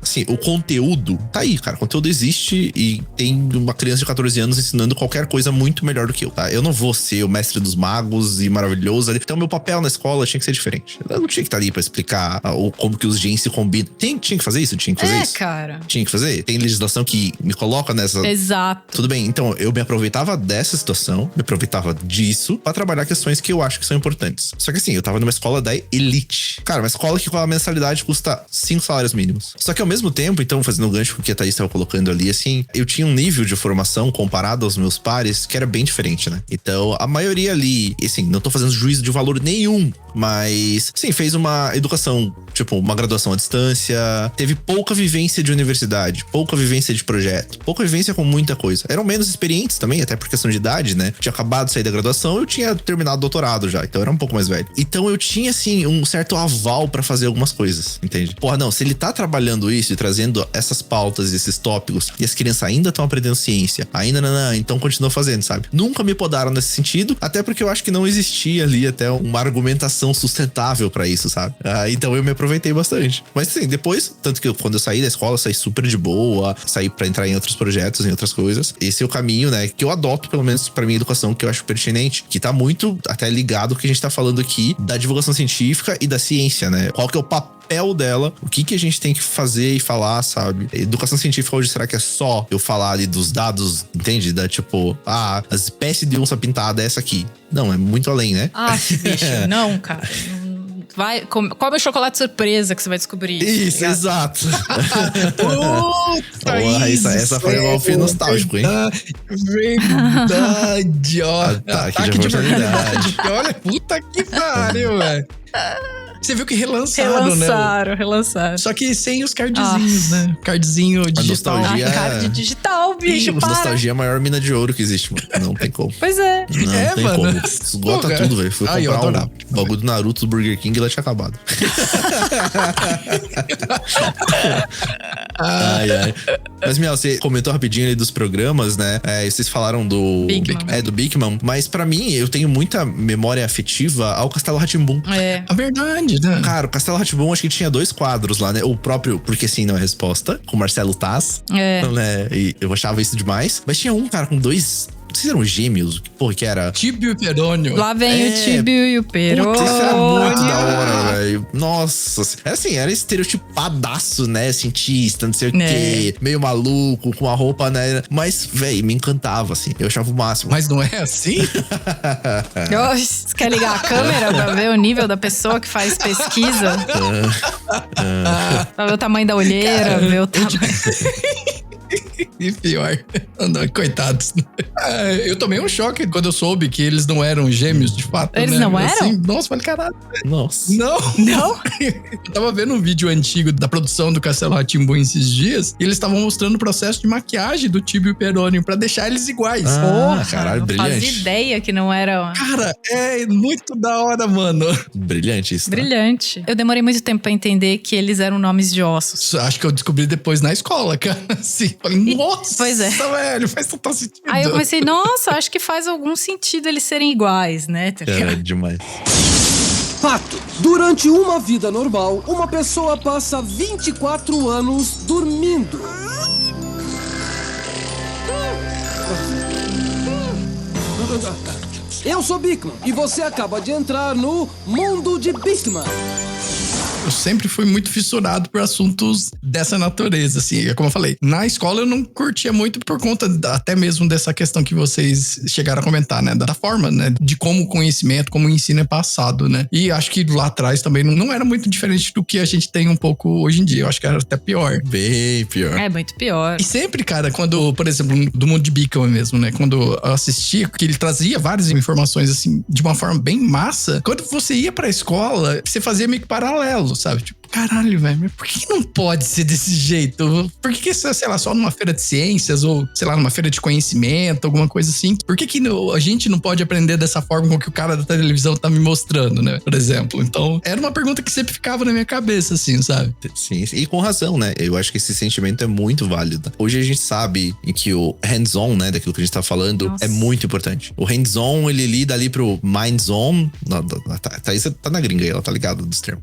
assim, o conteúdo, tá aí, cara. O conteúdo existe e tem uma criança de 14 anos ensinando qualquer coisa muito melhor do que eu, tá? Eu não vou ser o mestre dos magos e maravilhoso. Então, meu papel na escola tinha que ser diferente. Eu não tinha que estar ali pra explicar como que os genes se combinam. Tinha que fazer isso? Tinha que fazer isso? Cara. Tinha que fazer? Tem legislação que me coloca nessa... Exato. Tudo bem, então eu me aproveitava dessa situação, me aproveitava disso pra trabalhar questões que eu acho que são importantes. Só que assim, eu tava numa escola da elite. Cara, uma escola que com a mensalidade custa 5 salários mínimos. Só que ao mesmo tempo, então, fazendo o gancho que a Thaís estava colocando ali, assim, eu tinha um nível de formação comparado aos meus pares que era bem diferente, né? Então, a maioria ali, assim, não tô fazendo juízo de valor nenhum, mas, sim, fez uma educação, tipo, uma graduação à distância, teve pouca vivência de universidade, pouca vivência de projeto, pouca vivência com muita coisa. Eram menos experientes também, até por questão de idade, né? Tinha acabado de sair da graduação, eu tinha terminado o doutorado já, então eu era um pouco mais velho. Então eu tinha, assim, um certo aval pra fazer algumas coisas, entende? Porra, não, se ele tá trabalhando isso e trazendo essas pautas, esses tópicos, e as crianças ainda estão aprendendo ciência, ainda não, então continua fazendo, sabe? Nunca me podaram nesse sentido, até porque eu acho que não existia ali até uma argumentação sustentável pra isso, sabe? Então eu me aproveitei bastante. Mas assim, depois, tanto que quando eu saí da escola, eu saí super de boa, saí pra entrar em outros projetos, em outras coisas. Esse é o caminho, né, que eu adoto, pelo menos pra minha educação, que eu acho pertinente, que tá muito até ligado ao que a gente tá falando aqui da divulgação científica e da ciência, né? Qual que é o papel dela, o que a gente tem que fazer e falar, sabe? Educação científica hoje, será que é só eu falar ali dos dados, entende? Da tipo, a espécie de onça pintada é essa aqui. Não, é muito além, né? Bicho, não, cara. Vai, come o chocolate surpresa que você vai descobrir. Isso, tá exato. Puta, essa foi um golpe nostálgico, hein? Verdade, ó. Ataque de oportunidade. Olha, puta que pariu, velho. Você viu que relançaram, né? Relançaram. Só que sem os cardzinhos, né? Cardzinho digital. nostalgia. Card digital, bicho, para. Nostalgia é a maior mina de ouro que existe, mano. Não tem como. Pois é. Não tem mano. como. Esgota Pô, tudo, velho. Fui Ai, eu comprar adorava. um bagulho do Naruto do Burger King e ela tinha acabado. Ai. Mas, Miel, você comentou rapidinho ali dos programas, né? Vocês falaram do... Big Mom. Do Big Mom. Mas pra mim, eu tenho muita memória afetiva ao Castelo Rá-Tim-Bum. É. A verdade, né? Cara, o Castelo Rá-Tim-Bum, acho que tinha 2 quadros lá, né? O próprio Porque Sim Não É Resposta, com Marcelo Taz. É. Né? E eu achava isso demais. Mas tinha um, cara, com 2... Vocês eram gêmeos? Porra, que era... Tíbio e Perônio. Lá vem o Tíbio e o Perônio. Putz, isso era muito da hora, velho. Nossa. Era assim, era estereotipadaço, né? Cientista, não sei o quê. Meio maluco, com a roupa, né? Mas, velho, me encantava, assim. Eu achava o máximo. Mas não é assim? Você quer ligar a câmera pra ver o nível da pessoa que faz pesquisa? Pra ver o tamanho da olheira, ver o tamanho... E pior. Não, coitados. Eu tomei um choque quando eu soube que eles não eram gêmeos, de fato. Eles né? não eram? Assim, nossa, falei, caralho. Nossa. Não. Eu tava vendo um vídeo antigo da produção do Castelo Rá-Tim-Bum esses dias, e eles estavam mostrando o processo de maquiagem do Tíbio e Perônio pra deixar eles iguais. Porra, caralho, não brilhante. fazia ideia que não era... Cara, é muito da hora, mano. Brilhante isso. Tá? Brilhante. Eu demorei muito tempo pra entender que eles eram nomes de ossos. Acho que eu descobri depois na escola, cara. Assim, falei, nossa, Pois é. velho, faz total sentido. Aí eu comecei, nossa, acho que faz algum sentido eles serem iguais, né? É demais. Fato: durante uma vida normal, uma pessoa passa 24 anos dormindo. Eu sou Bigman e você acaba de entrar no mundo de Bigman. Eu sempre fui muito fissurado por assuntos dessa natureza, assim. Como eu falei, na escola eu não curtia muito por conta até mesmo dessa questão que vocês chegaram a comentar, né? Da forma, né? De como o conhecimento, como o ensino é passado, né? E acho que lá atrás também não era muito diferente do que a gente tem um pouco hoje em dia. Eu acho que era até pior. Bem pior. É muito pior. E sempre, cara, quando, por exemplo, do mundo de Bigman mesmo, né? Quando eu assistia, que ele trazia várias informações, assim, de uma forma bem massa. Quando você ia pra escola, você fazia meio que paralelo, sabe? Tipo, caralho, velho, por que não pode ser desse jeito? Por que, sei lá, só numa feira de ciências ou, sei lá, numa feira de conhecimento, alguma coisa assim? Por que a gente não pode aprender dessa forma com que o cara da televisão tá me mostrando, né? Por exemplo. Então, era uma pergunta que sempre ficava na minha cabeça, assim, sabe? Sim, e com razão, né? Eu acho que esse sentimento é muito válido. Hoje a gente sabe que o hands-on, né, daquilo que a gente tá falando, é muito importante. O hands-on, ele lida ali pro minds-on. Thaís tá na gringa aí, ela tá ligada dos termos.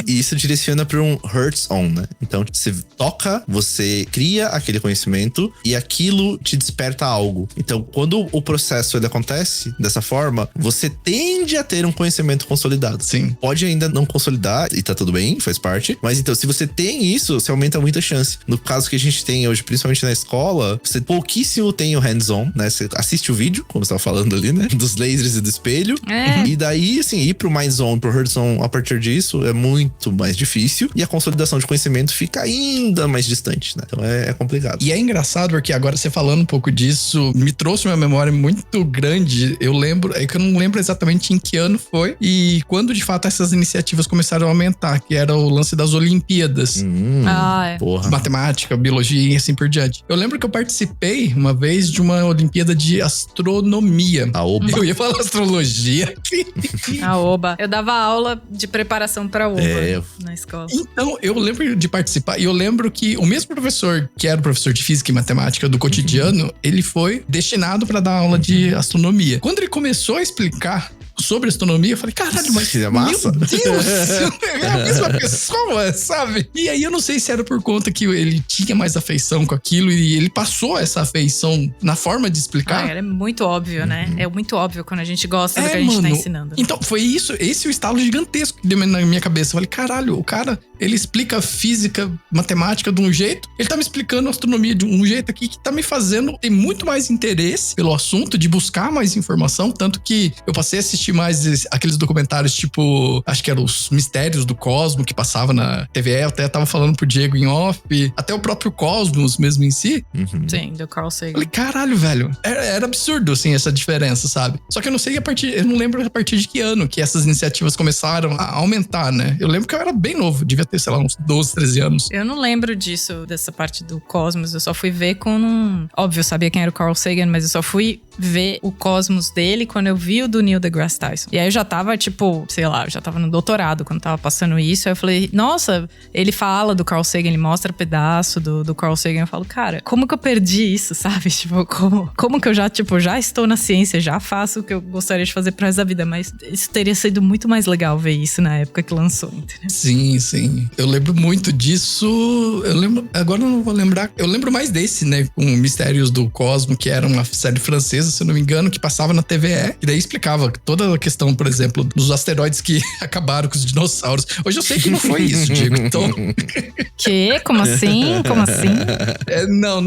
E isso direciona pra um hearts-on, né? Então, você toca, você cria aquele conhecimento e aquilo te desperta algo. Então, quando o processo ele acontece dessa forma, você tende a ter um conhecimento consolidado. Sim. Pode ainda não consolidar, e tá tudo bem, faz parte. Mas então, se você tem isso, você aumenta muito a chance. No caso que a gente tem hoje, principalmente na escola, você pouquíssimo tem o hands-on, né? Você assiste o vídeo, como você tava falando ali, né? Dos lasers e do espelho. E daí, assim, ir pro minds-on, pro hearts-on a partir disso é muito mais difícil. E a consolidação de conhecimento fica ainda mais distante, né? Então é complicado. E é engraçado porque agora você falando um pouco disso, me trouxe uma memória muito grande. Eu lembro, é que eu não lembro exatamente em que ano foi e quando de fato essas iniciativas começaram a aumentar, que era o lance das Olimpíadas. Porra. Matemática, biologia e assim por diante. Eu lembro que eu participei uma vez de uma Olimpíada de astronomia. A oba. Eu ia falar astrologia. A oba. Eu dava aula de preparação pra oba na escola. Então, eu lembro de participar e eu lembro que o mesmo professor, que era o professor de física e matemática do cotidiano, ele foi destinado para dar aula de astronomia. Quando ele começou a explicar sobre astronomia, eu falei, caralho, mas é massa. meu Deus, é a mesma pessoa, sabe? E aí eu não sei se era por conta que ele tinha mais afeição com aquilo e ele passou essa afeição na forma de explicar. É muito óbvio, né? É muito óbvio quando a gente gosta do que a gente tá ensinando. Então, foi isso, esse é o estalo gigantesco que deu na minha cabeça. Eu falei, caralho, o cara, ele explica física, matemática de um jeito, ele tá me explicando astronomia de um jeito aqui que tá me fazendo ter muito mais interesse pelo assunto, de buscar mais informação, tanto que eu passei a assistir mais aqueles documentários tipo, acho que eram os Mistérios do Cosmo que passava na TVE, eu até tava falando pro Diego em off, até o próprio Cosmos mesmo em si. Sim, do Carl Sagan. Falei, caralho, velho, era absurdo, assim, essa diferença, sabe? Só que eu não sei eu não lembro a partir de que ano que essas iniciativas começaram a aumentar, né? Eu lembro que eu era bem novo, devia ter, sei lá, uns 12, 13 anos. Eu não lembro disso, dessa parte do Cosmos, eu só fui ver quando... Óbvio, eu sabia quem era o Carl Sagan, mas eu só fui ver o Cosmos dele quando eu vi o do Neil deGrasse Tyson. E aí eu já tava, tipo, sei lá, eu já tava no doutorado quando tava passando isso. Aí eu falei, nossa, ele fala do Carl Sagan, ele mostra pedaço do Carl Sagan. Eu falo, cara, como que eu perdi isso, sabe? Tipo, como que eu já, tipo, já estou na ciência, já faço o que eu gostaria de fazer pro resto da vida. Mas isso teria sido muito mais legal ver isso na época que lançou, entendeu? Sim, sim. Eu lembro muito disso. Eu lembro, agora eu não vou lembrar. Eu lembro mais desse, né? Com Mistérios do Cosmo, que era uma série francesa, se eu não me engano, que passava na TVE. E daí explicava toda a questão, por exemplo, dos asteroides que acabaram com os dinossauros. Hoje eu sei que não foi isso, Diego. Então... Que? Como assim? Como assim? Não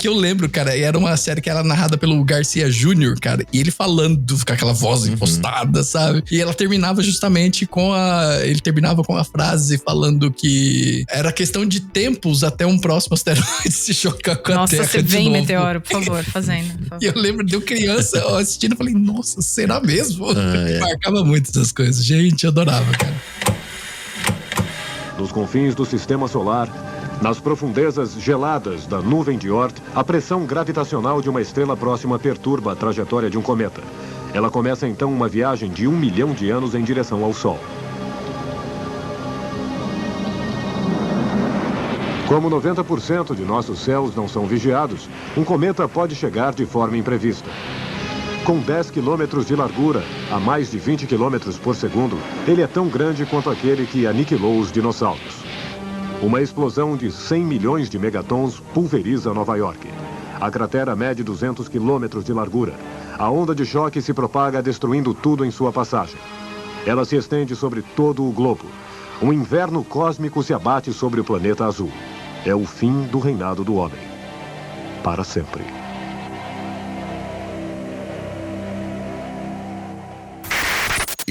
que eu lembro, cara, era uma série que era narrada pelo Garcia Júnior, cara, e ele falando com aquela voz impostada, sabe? E ela terminava justamente ele terminava com a frase falando que era questão de tempos até um próximo asteroide se chocar com a Terra. Nossa, você vem, meteoro, por favor, fazendo. Por favor. E eu lembro de eu criança assistindo, eu falei, nossa, será mesmo? Marcava muito essas coisas. Gente, eu adorava, cara. Nos confins do sistema solar, nas profundezas geladas da nuvem de Oort, a pressão gravitacional de uma estrela próxima perturba a trajetória de um cometa. Ela começa então uma viagem de 1 milhão de anos em direção ao Sol. Como 90% de nossos céus não são vigiados, um cometa pode chegar de forma imprevista. Com 10 quilômetros de largura, a mais de 20 quilômetros por segundo, ele é tão grande quanto aquele que aniquilou os dinossauros. Uma explosão de 100 milhões de megatons pulveriza Nova York. A cratera mede 200 quilômetros de largura. A onda de choque se propaga, destruindo tudo em sua passagem. Ela se estende sobre todo o globo. Um inverno cósmico se abate sobre o planeta azul. É o fim do reinado do homem. Para sempre.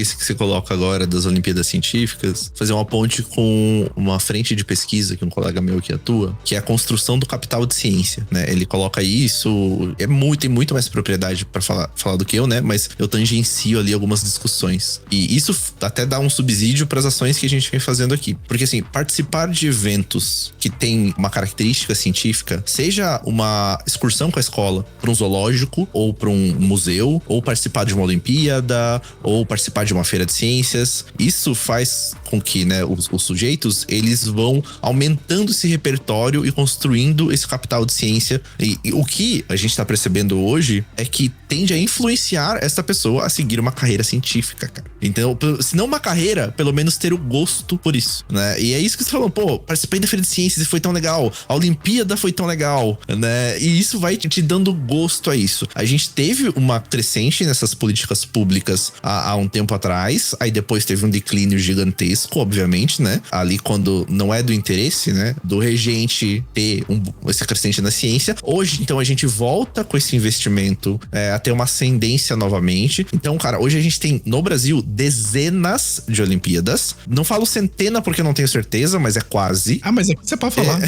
esse que você coloca agora das Olimpíadas Científicas, fazer uma ponte com uma frente de pesquisa que um colega meu que atua, que é a construção do capital de ciência, né? Ele coloca isso, tem muito mais propriedade pra falar do que eu, né? Mas eu tangencio ali algumas discussões. E isso até dá um subsídio pras ações que a gente vem fazendo aqui. Porque assim, participar de eventos que tem uma característica científica, seja uma excursão com a escola para um zoológico ou para um museu, ou participar de uma Olimpíada, ou participar de uma feira de ciências, isso faz com que, né, os sujeitos, eles vão aumentando esse repertório e construindo esse capital de ciência. E o que a gente tá percebendo hoje é que tende a influenciar essa pessoa a seguir uma carreira científica, cara. Então, se não uma carreira, pelo menos ter o gosto por isso, né? E é isso que você falou, pô, participei da feira de ciências e foi tão legal, a Olimpíada foi tão legal, né? E isso vai te dando gosto a isso. A gente teve uma crescente nessas políticas públicas há um tempo atrás, aí depois teve um declínio gigantesco, obviamente, né? Ali quando não é do interesse, né, do regente ter esse crescente na ciência. Hoje, então, a gente volta com esse investimento a ter uma ascendência novamente. Então, cara, hoje a gente tem no Brasil dezenas de Olimpíadas. Não falo centena porque eu não tenho certeza, mas é quase. Ah, mas é que você pode falar.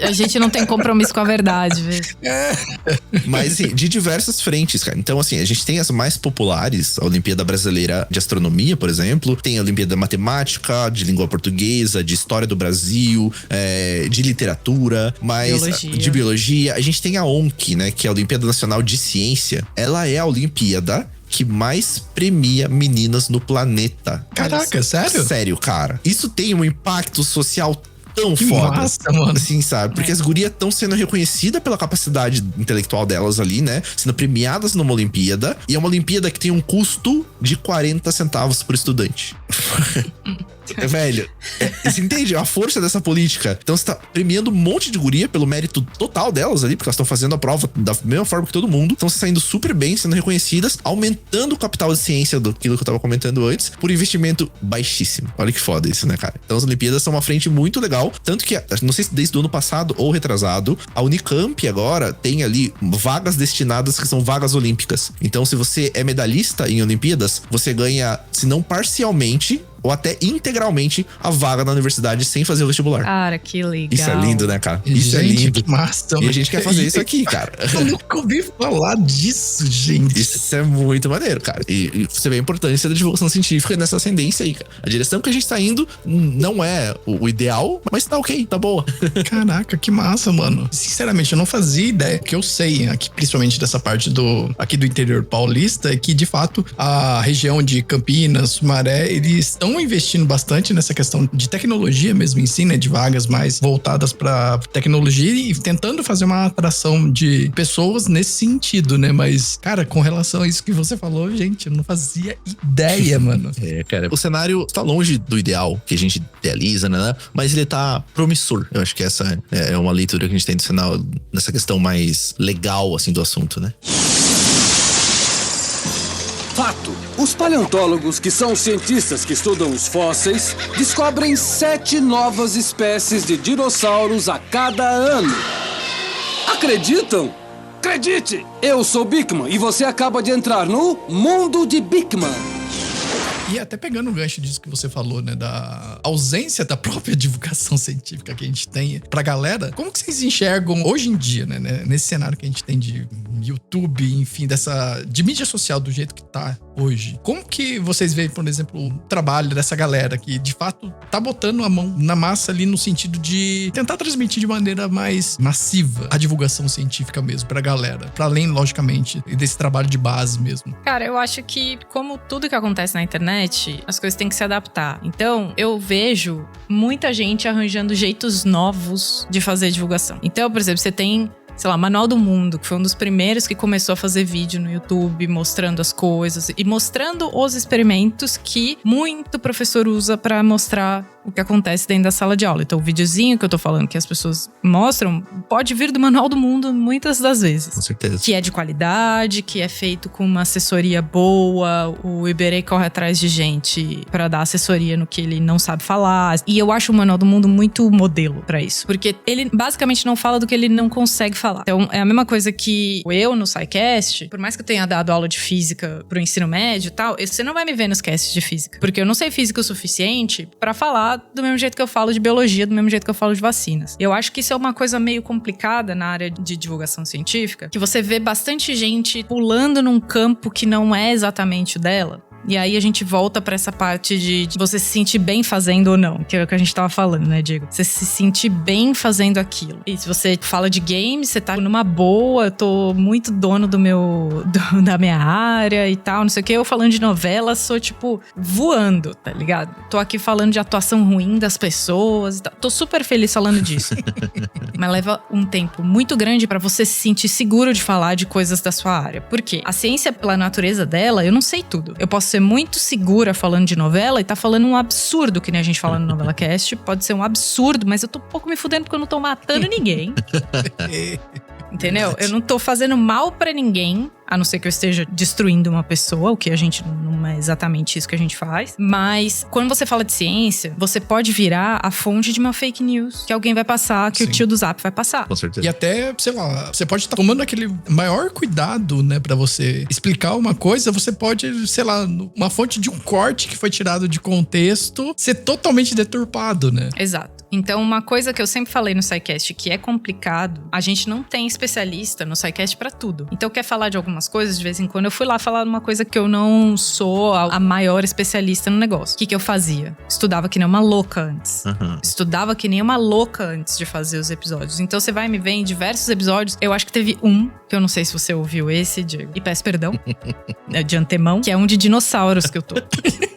A gente não tem compromisso com a verdade, velho. Mas, assim, de diversas frentes, cara. Então, assim, a gente tem as mais populares, a Olimpíada Brasileira de Astronomia, por exemplo. Tem a Olimpíada de Matemática, de Língua Portuguesa, de História do Brasil, de Literatura, de Biologia. A gente tem a ONC, né, que é a Olimpíada Nacional de Ciência. Ela é a Olimpíada que mais premia meninas no planeta. Caraca, sério? Sério, cara. Isso tem um impacto social tão que foda. Massa, mano. Assim, sabe? Porque as gurias estão sendo reconhecidas pela capacidade intelectual delas ali, né? Sendo premiadas numa Olimpíada. E é uma Olimpíada que tem um custo de 40 centavos por estudante. Velho, você entende a força dessa política? Então você tá premiando um monte de guria pelo mérito total delas ali, porque elas estão fazendo a prova da mesma forma que todo mundo, estão saindo super bem, sendo reconhecidas, aumentando o capital de ciência daquilo que eu tava comentando antes, por investimento baixíssimo. Olha que foda isso, né, cara? Então as Olimpíadas são uma frente muito legal, tanto que, não sei se desde o ano passado ou retrasado, a Unicamp agora tem ali vagas destinadas que são vagas olímpicas. Então se você é medalhista em Olimpíadas, você ganha, se não parcialmente, ou até integralmente a vaga na universidade sem fazer o vestibular. Cara, que legal. Isso é lindo, né, cara? Isso é lindo. Que massa. E a gente quer fazer isso aqui, cara. Eu nunca ouvi falar disso, gente. Isso é muito maneiro, cara. E você vê a importância da divulgação científica nessa ascendência aí, cara. A direção que a gente tá indo não é o ideal, mas tá ok, tá boa. Caraca, que massa, mano. Sinceramente, eu não fazia ideia. O que eu sei aqui, principalmente dessa parte aqui do interior paulista, é que, de fato, a região de Campinas, Sumaré, eles estão investindo bastante nessa questão de tecnologia mesmo em si, né? De vagas mais voltadas pra tecnologia e tentando fazer uma atração de pessoas nesse sentido, né? Mas, cara, com relação a isso que você falou, gente, eu não fazia ideia, mano. Cara, o cenário tá longe do ideal que a gente idealiza, né? Mas ele tá promissor. Eu acho que essa é uma leitura que a gente tem do cenário nessa questão mais legal, assim, do assunto, né? Fato. Os paleontólogos, que são os cientistas que estudam os fósseis, descobrem 7 novas espécies de dinossauros a cada ano. Acreditam? Acredite! Eu sou Bikman e você acaba de entrar no Mundo de Bikman. E até pegando o gancho disso que você falou, né, da ausência da própria divulgação científica que a gente tem pra galera, como que vocês enxergam hoje em dia, né, nesse cenário que a gente tem de YouTube, enfim, de mídia social do jeito que tá hoje? Como que vocês veem, por exemplo, o trabalho dessa galera que, de fato, tá botando a mão na massa ali no sentido de tentar transmitir de maneira mais massiva a divulgação científica mesmo pra galera, pra além, logicamente, desse trabalho de base mesmo? Cara, eu acho que, como tudo que acontece na internet, as coisas têm que se adaptar. Então, eu vejo muita gente arranjando jeitos novos de fazer divulgação. Então, por exemplo, você tem, sei lá, Manual do Mundo, que foi um dos primeiros que começou a fazer vídeo no YouTube, mostrando as coisas e mostrando os experimentos que muito professor usa pra mostrar o que acontece dentro da sala de aula. Então o videozinho que eu tô falando, que as pessoas mostram, pode vir do Manual do Mundo muitas das vezes. Com certeza. Que é de qualidade, que é feito com uma assessoria boa. O Iberê corre atrás de gente pra dar assessoria no que ele não sabe falar. E eu acho o Manual do Mundo muito modelo pra isso. Porque ele basicamente não fala do que ele não consegue falar. Então é a mesma coisa que eu no SciCast, por mais que eu tenha dado aula de física pro ensino médio e tal, você não vai me ver nos casts de física. Porque eu não sei física o suficiente pra falar do mesmo jeito que eu falo de biologia, do mesmo jeito que eu falo de vacinas. Eu acho que isso é uma coisa meio complicada na área de divulgação científica, que você vê bastante gente pulando num campo que não é exatamente o dela. E aí a gente volta pra essa parte de você se sentir bem fazendo ou não, que é o que a gente tava falando, né, Diego? Você se sentir bem fazendo aquilo. E se você fala de games, você tá numa boa, eu tô muito dono da minha área e tal, não sei o que. Eu falando de novela, sou tipo voando, tá ligado? Tô aqui falando de atuação ruim das pessoas e tal. Tô super feliz falando disso. Mas leva um tempo muito grande pra você se sentir seguro de falar de coisas da sua área. Por quê? A ciência, pela natureza dela, eu não sei tudo. Eu posso ser muito segura falando de novela e tá falando um absurdo, que nem a gente fala no Novela Cast. Pode ser um absurdo, mas eu tô um pouco me fudendo porque eu não tô matando ninguém. Entendeu? Eu não tô fazendo mal pra ninguém, a não ser que eu esteja destruindo uma pessoa, o que a gente não é exatamente isso que a gente faz. Mas quando você fala de ciência, você pode virar a fonte de uma fake news que alguém vai passar, que o tio do Zap vai passar. Com certeza. E até, sei lá, você pode estar tomando aquele maior cuidado, né, pra você explicar uma coisa, você pode, sei lá, uma fonte de um corte que foi tirado de contexto ser totalmente deturpado, né? Exato. Então, uma coisa que eu sempre falei no SciCast, que é complicado, a gente não tem especialista no SciCast pra tudo. Então, quer falar de algumas coisas, de vez em quando eu fui lá falar uma coisa que eu não sou a maior especialista no negócio. O que eu fazia? Estudava que nem uma louca antes. Estudava que nem uma louca antes de fazer os episódios. Então, você vai me ver em diversos episódios. Eu acho que teve um, que eu não sei se você ouviu esse, Diego, e peço perdão, de antemão, que é um de dinossauros que eu tô.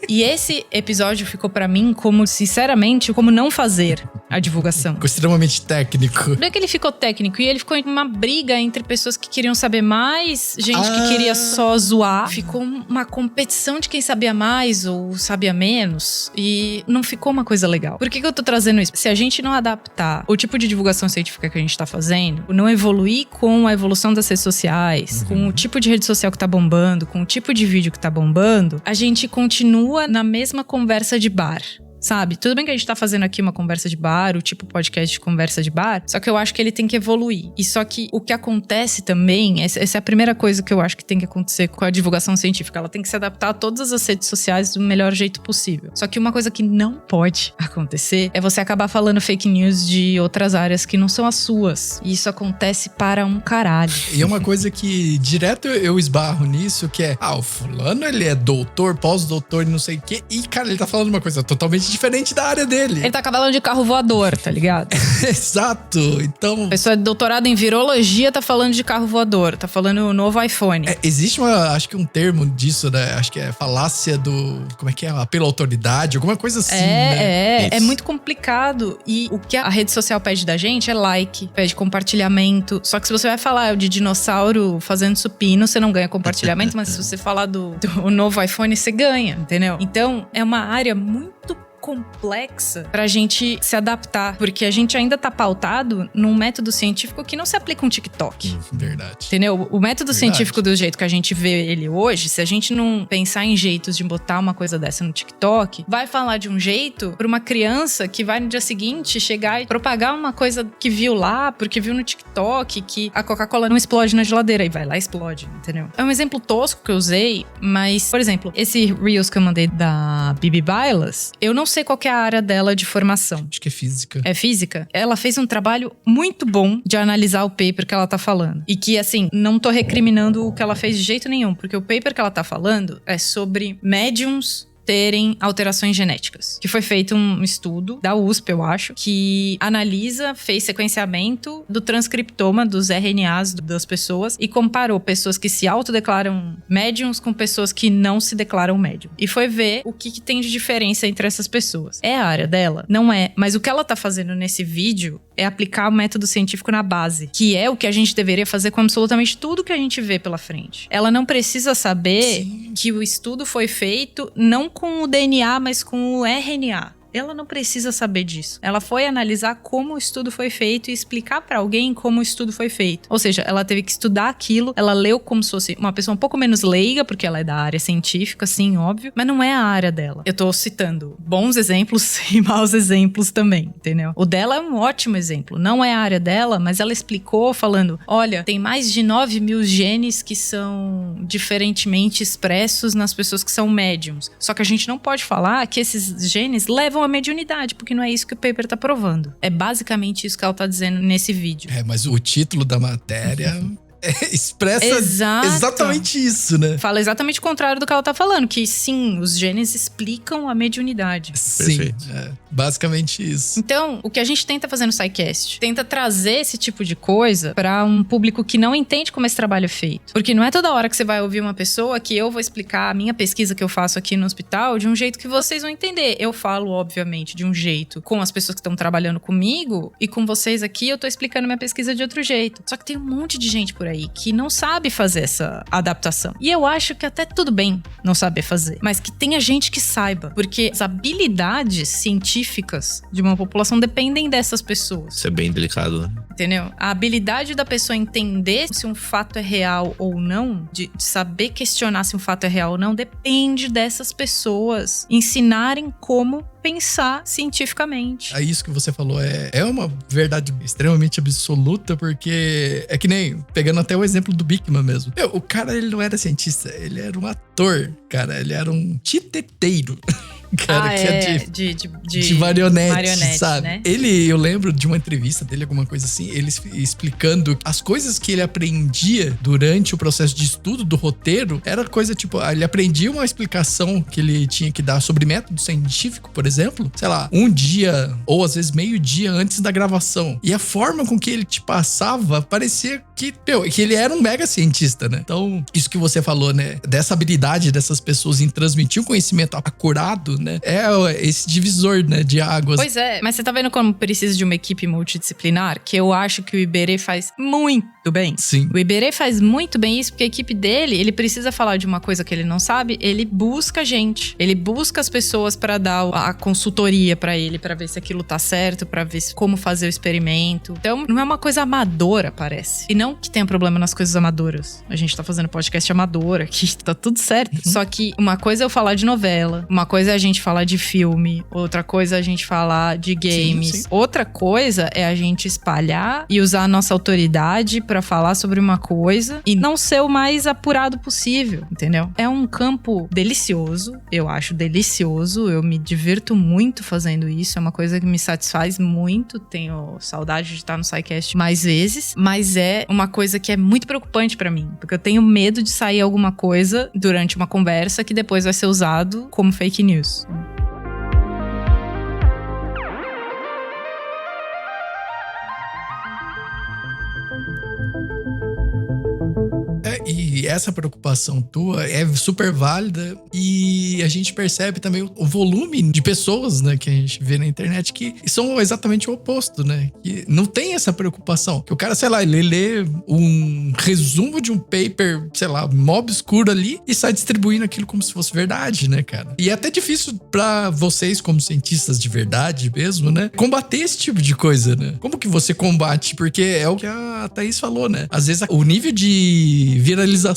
E esse episódio ficou pra mim como, sinceramente, como não fazer a divulgação. Ficou extremamente técnico. Não é que ele ficou técnico, e ele ficou em uma briga entre pessoas que queriam saber mais, gente que queria só zoar. Ficou uma competição de quem sabia mais ou sabia menos, e não ficou uma coisa legal. Por que eu tô trazendo isso? Se a gente não adaptar o tipo de divulgação científica que a gente tá fazendo, não evoluir com a evolução das redes sociais, com o tipo de rede social que tá bombando, com o tipo de vídeo que tá bombando, a gente continua na mesma conversa de bar. Sabe? Tudo bem que a gente tá fazendo aqui uma conversa de bar, o tipo podcast de conversa de bar, só que eu acho que ele tem que evoluir. E só que o que acontece também, essa é a primeira coisa que eu acho que tem que acontecer com a divulgação científica. Ela tem que se adaptar a todas as redes sociais do melhor jeito possível. Só que uma coisa que não pode acontecer é você acabar falando fake news de outras áreas que não são as suas. E isso acontece para um caralho. E é uma coisa que direto eu esbarro nisso, que é, o fulano, ele é doutor, pós-doutor e não sei o quê. E, cara, ele tá falando uma coisa totalmente diferente da área dele. Ele tá falando de carro voador, tá ligado? Exato. Então... A pessoa doutorada em virologia tá falando de carro voador, tá falando o novo iPhone. Existe acho que um termo disso, né? Acho que é falácia do... Como é que é? Apelo à autoridade, alguma coisa assim, né? É muito complicado. E o que a rede social pede da gente é like, pede compartilhamento. Só que se você vai falar de dinossauro fazendo supino, você não ganha compartilhamento, mas se você falar do novo iPhone, você ganha, entendeu? Então, é uma área muito complexa pra gente se adaptar, porque a gente ainda tá pautado num método científico que não se aplica um TikTok. Verdade. Entendeu? O método científico do jeito que a gente vê ele hoje, se a gente não pensar em jeitos de botar uma coisa dessa no TikTok, vai falar de um jeito pra uma criança que vai no dia seguinte chegar e propagar uma coisa que viu lá, porque viu no TikTok, que a Coca-Cola não explode na geladeira, e vai lá e explode, entendeu? É um exemplo tosco que eu usei, mas, por exemplo, esse Reels que eu mandei da Bibi Bailas, eu não sei qual que é a área dela de formação. Acho que é física. É física? Ela fez um trabalho muito bom de analisar o paper que ela tá falando. E que, assim, não tô recriminando o que ela fez de jeito nenhum, porque o paper que ela tá falando é sobre médiums terem alterações genéticas. Que foi feito um estudo da USP, eu acho, que fez sequenciamento do transcriptoma dos RNAs das pessoas e comparou pessoas que se autodeclaram médiums com pessoas que não se declaram médium. E foi ver o que tem de diferença entre essas pessoas. É a área dela? Não é. Mas o que ela tá fazendo nesse vídeo é aplicar o método científico na base, que é o que a gente deveria fazer com absolutamente tudo que a gente vê pela frente. Ela não precisa saber que o estudo foi feito não com o DNA, mas com o RNA. ela não precisa saber disso. Ela foi analisar como o estudo foi feito e explicar pra alguém como o estudo foi feito. Ou seja, ela teve que estudar aquilo, ela leu como se fosse uma pessoa um pouco menos leiga, porque ela é da área científica, sim, óbvio, mas não é a área dela. Eu tô citando bons exemplos e maus exemplos também, entendeu? O dela é um ótimo exemplo. Não é a área dela, mas ela explicou falando, olha, tem mais de 9.000 genes que são diferentemente expressos nas pessoas que são médiums. Só que a gente não pode falar que esses genes levam à mediunidade, porque não é isso que o paper tá provando. É basicamente isso que ela tá dizendo nesse vídeo. Mas o título da matéria expressa exatamente isso, né? Fala exatamente o contrário do que ela tá falando, que sim, os genes explicam a mediunidade. Sim, basicamente isso. Então, o que a gente tenta fazer no SciCast, tenta trazer esse tipo de coisa pra um público que não entende como esse trabalho é feito. Porque não é toda hora que você vai ouvir uma pessoa que eu vou explicar a minha pesquisa que eu faço aqui no hospital de um jeito que vocês vão entender. Eu falo, obviamente, de um jeito com as pessoas que estão trabalhando comigo, e com vocês aqui eu tô explicando minha pesquisa de outro jeito. Só que tem um monte de gente por aí que não sabe fazer essa adaptação. E eu acho que até tudo bem não saber fazer, mas que tenha gente que saiba, porque as habilidades científicas de uma população dependem dessas pessoas. Isso é bem delicado, né? Entendeu? A habilidade da pessoa entender se um fato é real ou não, de saber questionar se um fato é real ou não, depende dessas pessoas ensinarem como pensar cientificamente. Isso que você falou é uma verdade extremamente absoluta, porque é que nem, pegando até o exemplo do Bickman mesmo. O cara, ele não era cientista, ele era um ator, cara, ele era um titeteiro. Cara, de marionete, sabe? Né? Eu lembro de uma entrevista dele, alguma coisa assim, ele explicando as coisas que ele aprendia durante o processo de estudo do roteiro, era coisa tipo, ele aprendia uma explicação que ele tinha que dar sobre método científico, por exemplo, sei lá, um dia ou às vezes meio dia antes da gravação. E a forma com que ele te passava parecia que ele era um mega cientista, né? Então, isso que você falou, né? Dessa habilidade dessas pessoas em transmitir o conhecimento acurado, né? É esse divisor, né? De águas. Pois é, mas você tá vendo como precisa de uma equipe multidisciplinar? Que eu acho que o Iberê faz muito bem. Sim. O Iberê faz muito bem isso, porque a equipe dele, ele precisa falar de uma coisa que ele não sabe, ele busca gente. Ele busca as pessoas pra dar a consultoria pra ele, pra ver se aquilo tá certo, pra ver como fazer o experimento. Então, não é uma coisa amadora, parece. E não que tenha problema nas coisas amadoras. A gente tá fazendo podcast amador aqui, tá tudo certo. Só que uma coisa é eu falar de novela, uma coisa é a gente falar de filme, outra coisa é a gente falar de games. Sim. Outra coisa é a gente espalhar e usar a nossa autoridade pra falar sobre uma coisa e não ser o mais apurado possível, entendeu? É um campo delicioso, eu acho delicioso, eu me divirto muito fazendo isso, é uma coisa que me satisfaz muito, tenho saudade de estar no SciCast mais vezes, mas é uma coisa que é muito preocupante pra mim, porque eu tenho medo de sair alguma coisa durante uma conversa que depois vai ser usado como fake news. E essa preocupação tua é super válida, e a gente percebe também o volume de pessoas, né, que a gente vê na internet que são exatamente o oposto, né? Que não tem essa preocupação. Que o cara, sei lá, ele lê um resumo de um paper, sei lá, mó obscuro ali e sai distribuindo aquilo como se fosse verdade, né, cara? E é até difícil pra vocês, como cientistas de verdade mesmo, né, combater esse tipo de coisa, né? Como que você combate? Porque é o que a Thaís falou, né? Às vezes o nível de viralização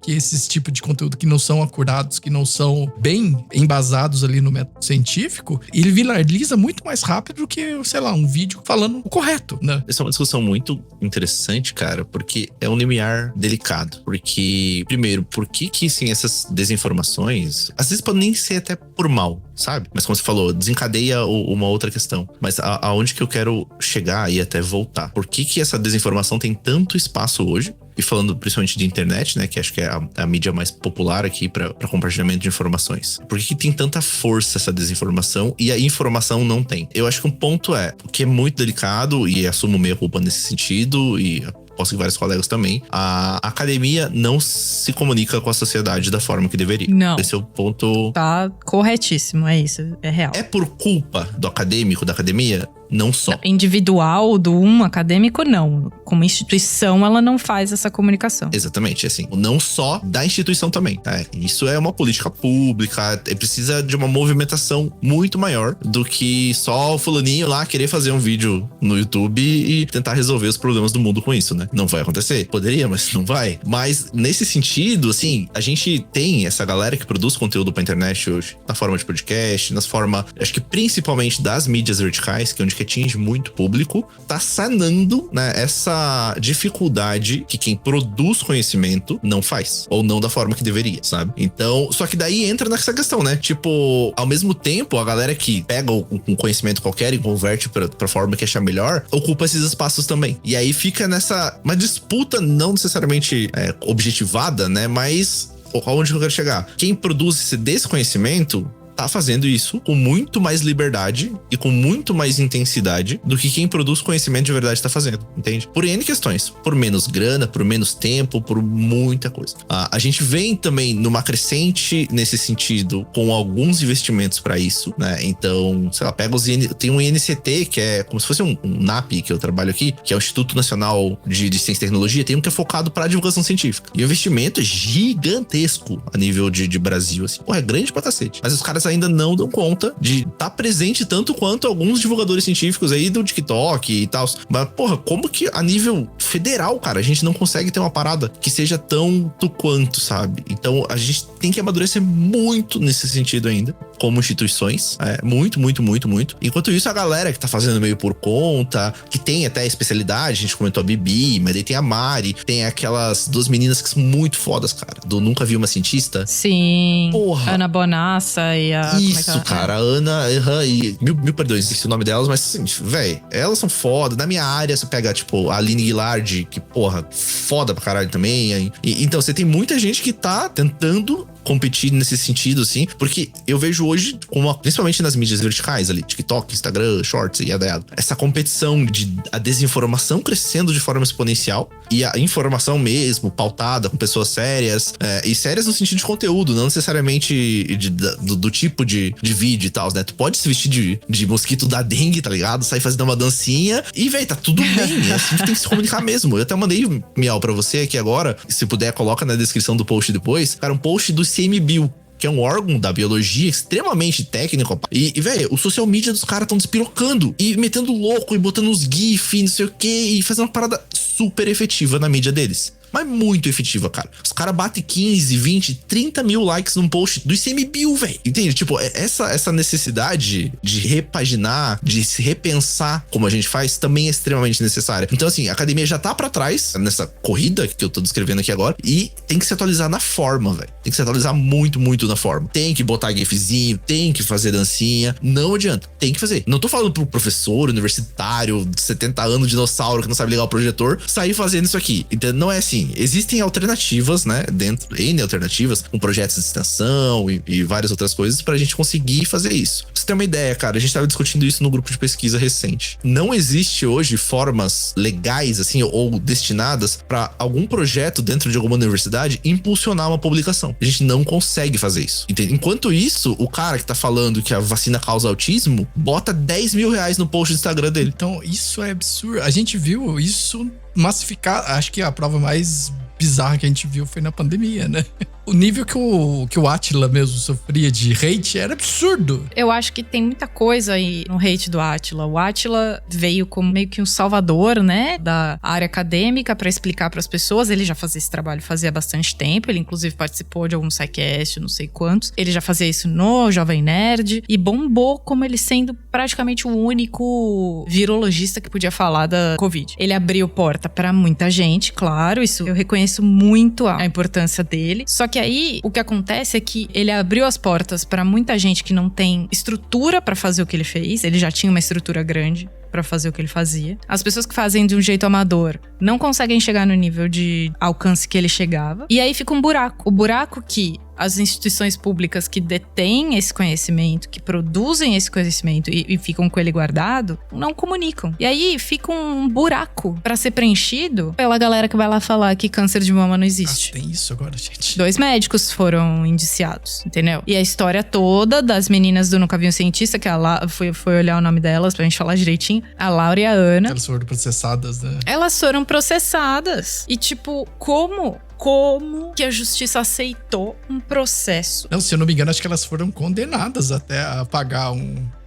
que esses tipos de conteúdo que não são acurados, que não são bem embasados ali no método científico, ele viraliza muito mais rápido do que, sei lá, um vídeo falando o correto, né? Essa é uma discussão muito interessante, cara, porque é um limiar delicado. Porque, primeiro, por que sim, essas desinformações, às vezes podem nem ser até por mal, sabe? Mas como você falou, desencadeia uma outra questão. Mas aonde que eu quero chegar e até voltar? Por que essa desinformação tem tanto espaço hoje? E falando principalmente de internet, né? Que acho que é a mídia mais popular aqui para compartilhamento de informações. Por que tem tanta força essa desinformação e a informação não tem? Eu acho que um ponto que é muito delicado, e assumo meio culpa nesse sentido, e posso que vários colegas também, a academia não se comunica com a sociedade da forma que deveria. Não. Esse é o ponto... Tá corretíssimo, é isso, é real. É por culpa do acadêmico, da academia? Não só. Individual acadêmico, não. Como instituição, ela não faz essa comunicação. Exatamente, assim. Não só da instituição também. Isso é uma política pública, precisa de uma movimentação muito maior do que só o fulaninho lá querer fazer um vídeo no YouTube e tentar resolver os problemas do mundo com isso, né? Não vai acontecer. Poderia, mas não vai. Mas nesse sentido, assim, a gente tem essa galera que produz conteúdo pra internet hoje, na forma de podcast, nas formas, acho que principalmente das mídias verticais, que é onde que atinge muito público, tá sanando, né, essa dificuldade que quem produz conhecimento não faz, ou não da forma que deveria, sabe? Então, só que daí entra nessa questão, né? Tipo, ao mesmo tempo, a galera que pega um conhecimento qualquer e converte pra forma que achar melhor, ocupa esses espaços também. E aí fica nessa, uma disputa não necessariamente objetivada, né? Mas aonde eu quero chegar? Quem produz esse conhecimento tá fazendo isso com muito mais liberdade e com muito mais intensidade do que quem produz conhecimento de verdade tá fazendo, entende? Por N questões. Por menos grana, por menos tempo, por muita coisa. A gente vem também numa crescente nesse sentido com alguns investimentos pra isso, né? Então, sei lá, pega tem um INCT, que é como se fosse um NAP que eu trabalho aqui, que é o Instituto Nacional de Ciência e Tecnologia, tem um que é focado pra divulgação científica. E o investimento é gigantesco a nível de Brasil, assim. Pô, é grande pra cacete. Mas os caras ainda não dão conta de estar presente tanto quanto alguns divulgadores científicos aí do TikTok e tal. Mas, porra, como que a nível federal, cara, a gente não consegue ter uma parada que seja tanto quanto, sabe? Então, a gente tem que amadurecer muito nesse sentido ainda, como instituições. Muito. Enquanto isso, a galera que tá fazendo meio por conta, que tem até especialidade, a gente comentou a Bibi, mas daí tem a Mari, tem aquelas duas meninas que são muito fodas, cara, do Nunca Vi Uma Cientista. Sim. Porra. Ana Bonassa e a... Isso, cara, a Ana, e mil perdões, esqueci o nome delas, mas assim, velho, elas são foda. Na minha área, você pega, tipo, a Aline Guilard, que, porra, foda pra caralho também. Então, você tem muita gente que tá tentando competir nesse sentido, assim, porque eu vejo hoje, principalmente nas mídias verticais ali, TikTok, Instagram, Shorts e essa competição de a desinformação crescendo de forma exponencial e a informação mesmo, pautada com pessoas sérias, e sérias no sentido de conteúdo, não necessariamente do tipo de vídeo e tal, né? Tu pode se vestir de mosquito da dengue, tá ligado? Sair fazendo uma dancinha e, véi, tá tudo bem, é assim que tem que se comunicar mesmo. Eu até mandei miau pra você aqui agora, se puder, coloca na descrição do post depois, cara, um post do ICMBio, que é um órgão da biologia extremamente técnico. E velho, o social media dos caras estão despirocando e metendo louco e botando uns GIF, não sei o que, e fazendo uma parada super efetiva na mídia deles. Mas muito efetiva, cara. Os caras batem 15, 20, 30 mil likes num post do ICMBio, velho. Entende? Tipo, essa necessidade de repaginar, de se repensar como a gente faz, também é extremamente necessária. Então, assim, a academia já tá pra trás nessa corrida que eu tô descrevendo aqui agora e tem que se atualizar na forma, velho. Tem que se atualizar muito na forma. Tem que botar gifzinho, tem que fazer dancinha. Não adianta. Tem que fazer. Não tô falando pro professor universitário de 70 anos, dinossauro, que não sabe ligar o projetor, sair fazendo isso aqui. Então, não é assim. Existem alternativas, né? N alternativas, com projetos de extensão e várias outras coisas pra gente conseguir fazer isso. Pra você ter uma ideia, cara, a gente tava discutindo isso no grupo de pesquisa recente. Não existe hoje formas legais, assim, ou destinadas pra algum projeto dentro de alguma universidade impulsionar uma publicação. A gente não consegue fazer isso. Entende? Enquanto isso, o cara que tá falando que a vacina causa autismo, bota 10 mil reais no post do Instagram dele. Então, isso é absurdo. A gente viu isso massificar. Acho que a prova mais bizarra que a gente viu foi na pandemia, né? O nível que o Átila mesmo sofria de hate era absurdo. Eu acho que tem muita coisa aí no hate do Átila. O Átila veio como meio que um salvador, né, da área acadêmica pra explicar pras pessoas. Ele já fazia esse trabalho fazia bastante tempo. Ele, inclusive, participou de algum SciCast, não sei quantos. Ele já fazia isso no Jovem Nerd e bombou como ele sendo praticamente o único virologista que podia falar da Covid. Ele abriu porta pra muita gente, claro. Isso eu reconheço muito a importância dele. Só que aí, o que acontece é que ele abriu as portas pra muita gente que não tem estrutura pra fazer o que ele fez. Ele já tinha uma estrutura grande pra fazer o que ele fazia. As pessoas que fazem de um jeito amador não conseguem chegar no nível de alcance que ele chegava. E aí fica um buraco. O buraco que as instituições públicas que detêm esse conhecimento, que produzem esse conhecimento e ficam com ele guardado, não comunicam. E aí fica um buraco pra ser preenchido pela galera que vai lá falar que câncer de mama não existe. Tem isso agora, gente. 2 médicos foram indiciados, entendeu? E a história toda das meninas do Nunca Vi um Cientista, que foi olhar o nome delas pra gente falar direitinho, a Laura e a Ana. Elas foram processadas, né? Elas foram processadas. E tipo, como que a justiça aceitou um processo? Não, se eu não me engano, acho que elas foram condenadas até a pagar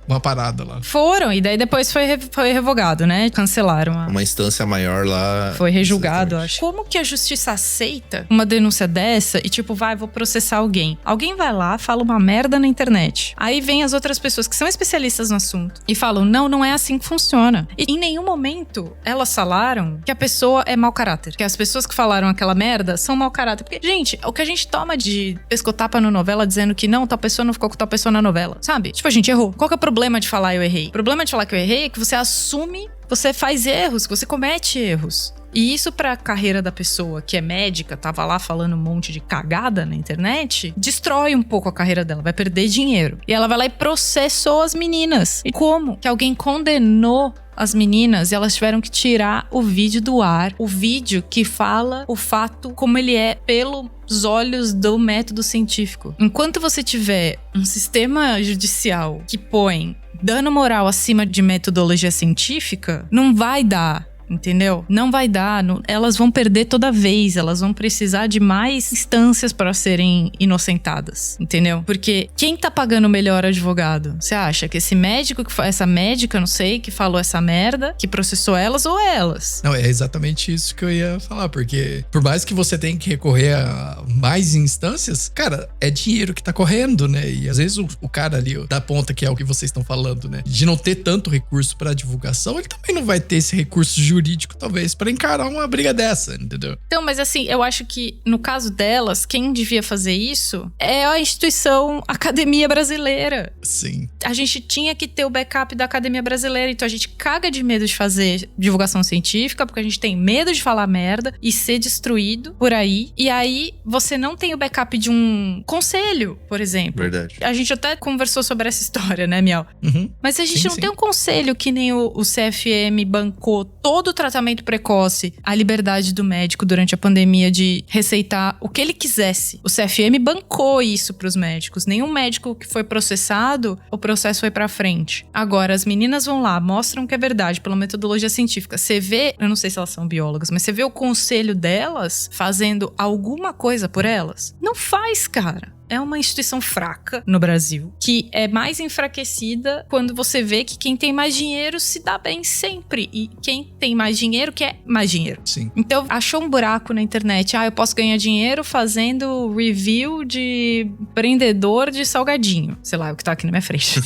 uma parada lá. Foram, e daí depois foi revogado, né? Cancelaram Uma instância maior lá. Foi rejulgado, acho. Como que a justiça aceita uma denúncia dessa e tipo, vou processar alguém? Alguém vai lá, fala uma merda na internet. Aí vem as outras pessoas que são especialistas no assunto e falam, não é assim que funciona. E em nenhum momento elas falaram que a pessoa é mau caráter. Que as pessoas que falaram aquela merda são mau caráter. Porque, gente, o que a gente toma de pescotapa na novela dizendo que não, tal pessoa não ficou com tal pessoa na novela, sabe? Tipo, a gente errou. Qual que é o problema de falar eu errei? O problema de falar que eu errei é que você assume, você faz erros, você comete erros. E isso pra carreira da pessoa que é médica, tava lá falando um monte de cagada na internet, destrói um pouco a carreira dela, vai perder dinheiro. E ela vai lá e processou as meninas. E como? Que alguém condenou as meninas e elas tiveram que tirar o vídeo do ar. O vídeo que fala o fato como ele é pelos olhos do método científico. Enquanto você tiver um sistema judicial que põe dano moral acima de metodologia científica, não vai dar. Entendeu? Não vai dar, elas vão perder toda vez, elas vão precisar de mais instâncias para serem inocentadas, entendeu? Porque quem tá pagando o melhor advogado? Você acha que esse médico, essa médica, não sei, que falou essa merda, que processou elas ou elas? Não, é exatamente isso que eu ia falar, porque por mais que você tenha que recorrer a mais instâncias, cara, é dinheiro que tá correndo, né? E às vezes o cara ali da ponta, que é o que vocês estão falando, né? De não ter tanto recurso pra divulgação, ele também não vai ter esse recurso jurídico, talvez, pra encarar uma briga dessa, entendeu? Então, mas assim, eu acho que no caso delas, quem devia fazer isso é a instituição Academia Brasileira. Sim. A gente tinha que ter o backup da Academia Brasileira, então a gente caga de medo de fazer divulgação científica, porque a gente tem medo de falar merda e ser destruído por aí. E aí, você não tem o backup de um conselho, por exemplo. Verdade. A gente até conversou sobre essa história, né, Miau? Uhum. Mas a gente não tem um conselho que nem o CFM bancou todo o tratamento precoce, a liberdade do médico durante a pandemia de receitar o que ele quisesse. O CFM bancou isso pros médicos. Nenhum médico que foi processado, o processo foi pra frente. Agora, as meninas vão lá, mostram que é verdade pela metodologia científica. Você vê, eu não sei se elas são biólogas, mas você vê o conselho delas fazendo alguma coisa por elas? Não faz, cara. É uma instituição fraca no Brasil, que é mais enfraquecida quando você vê que quem tem mais dinheiro se dá bem sempre. E quem tem mais dinheiro quer mais dinheiro. Sim. Então, achou um buraco na internet. Eu posso ganhar dinheiro fazendo review de prendedor de salgadinho. Sei lá, é o que tá aqui na minha frente.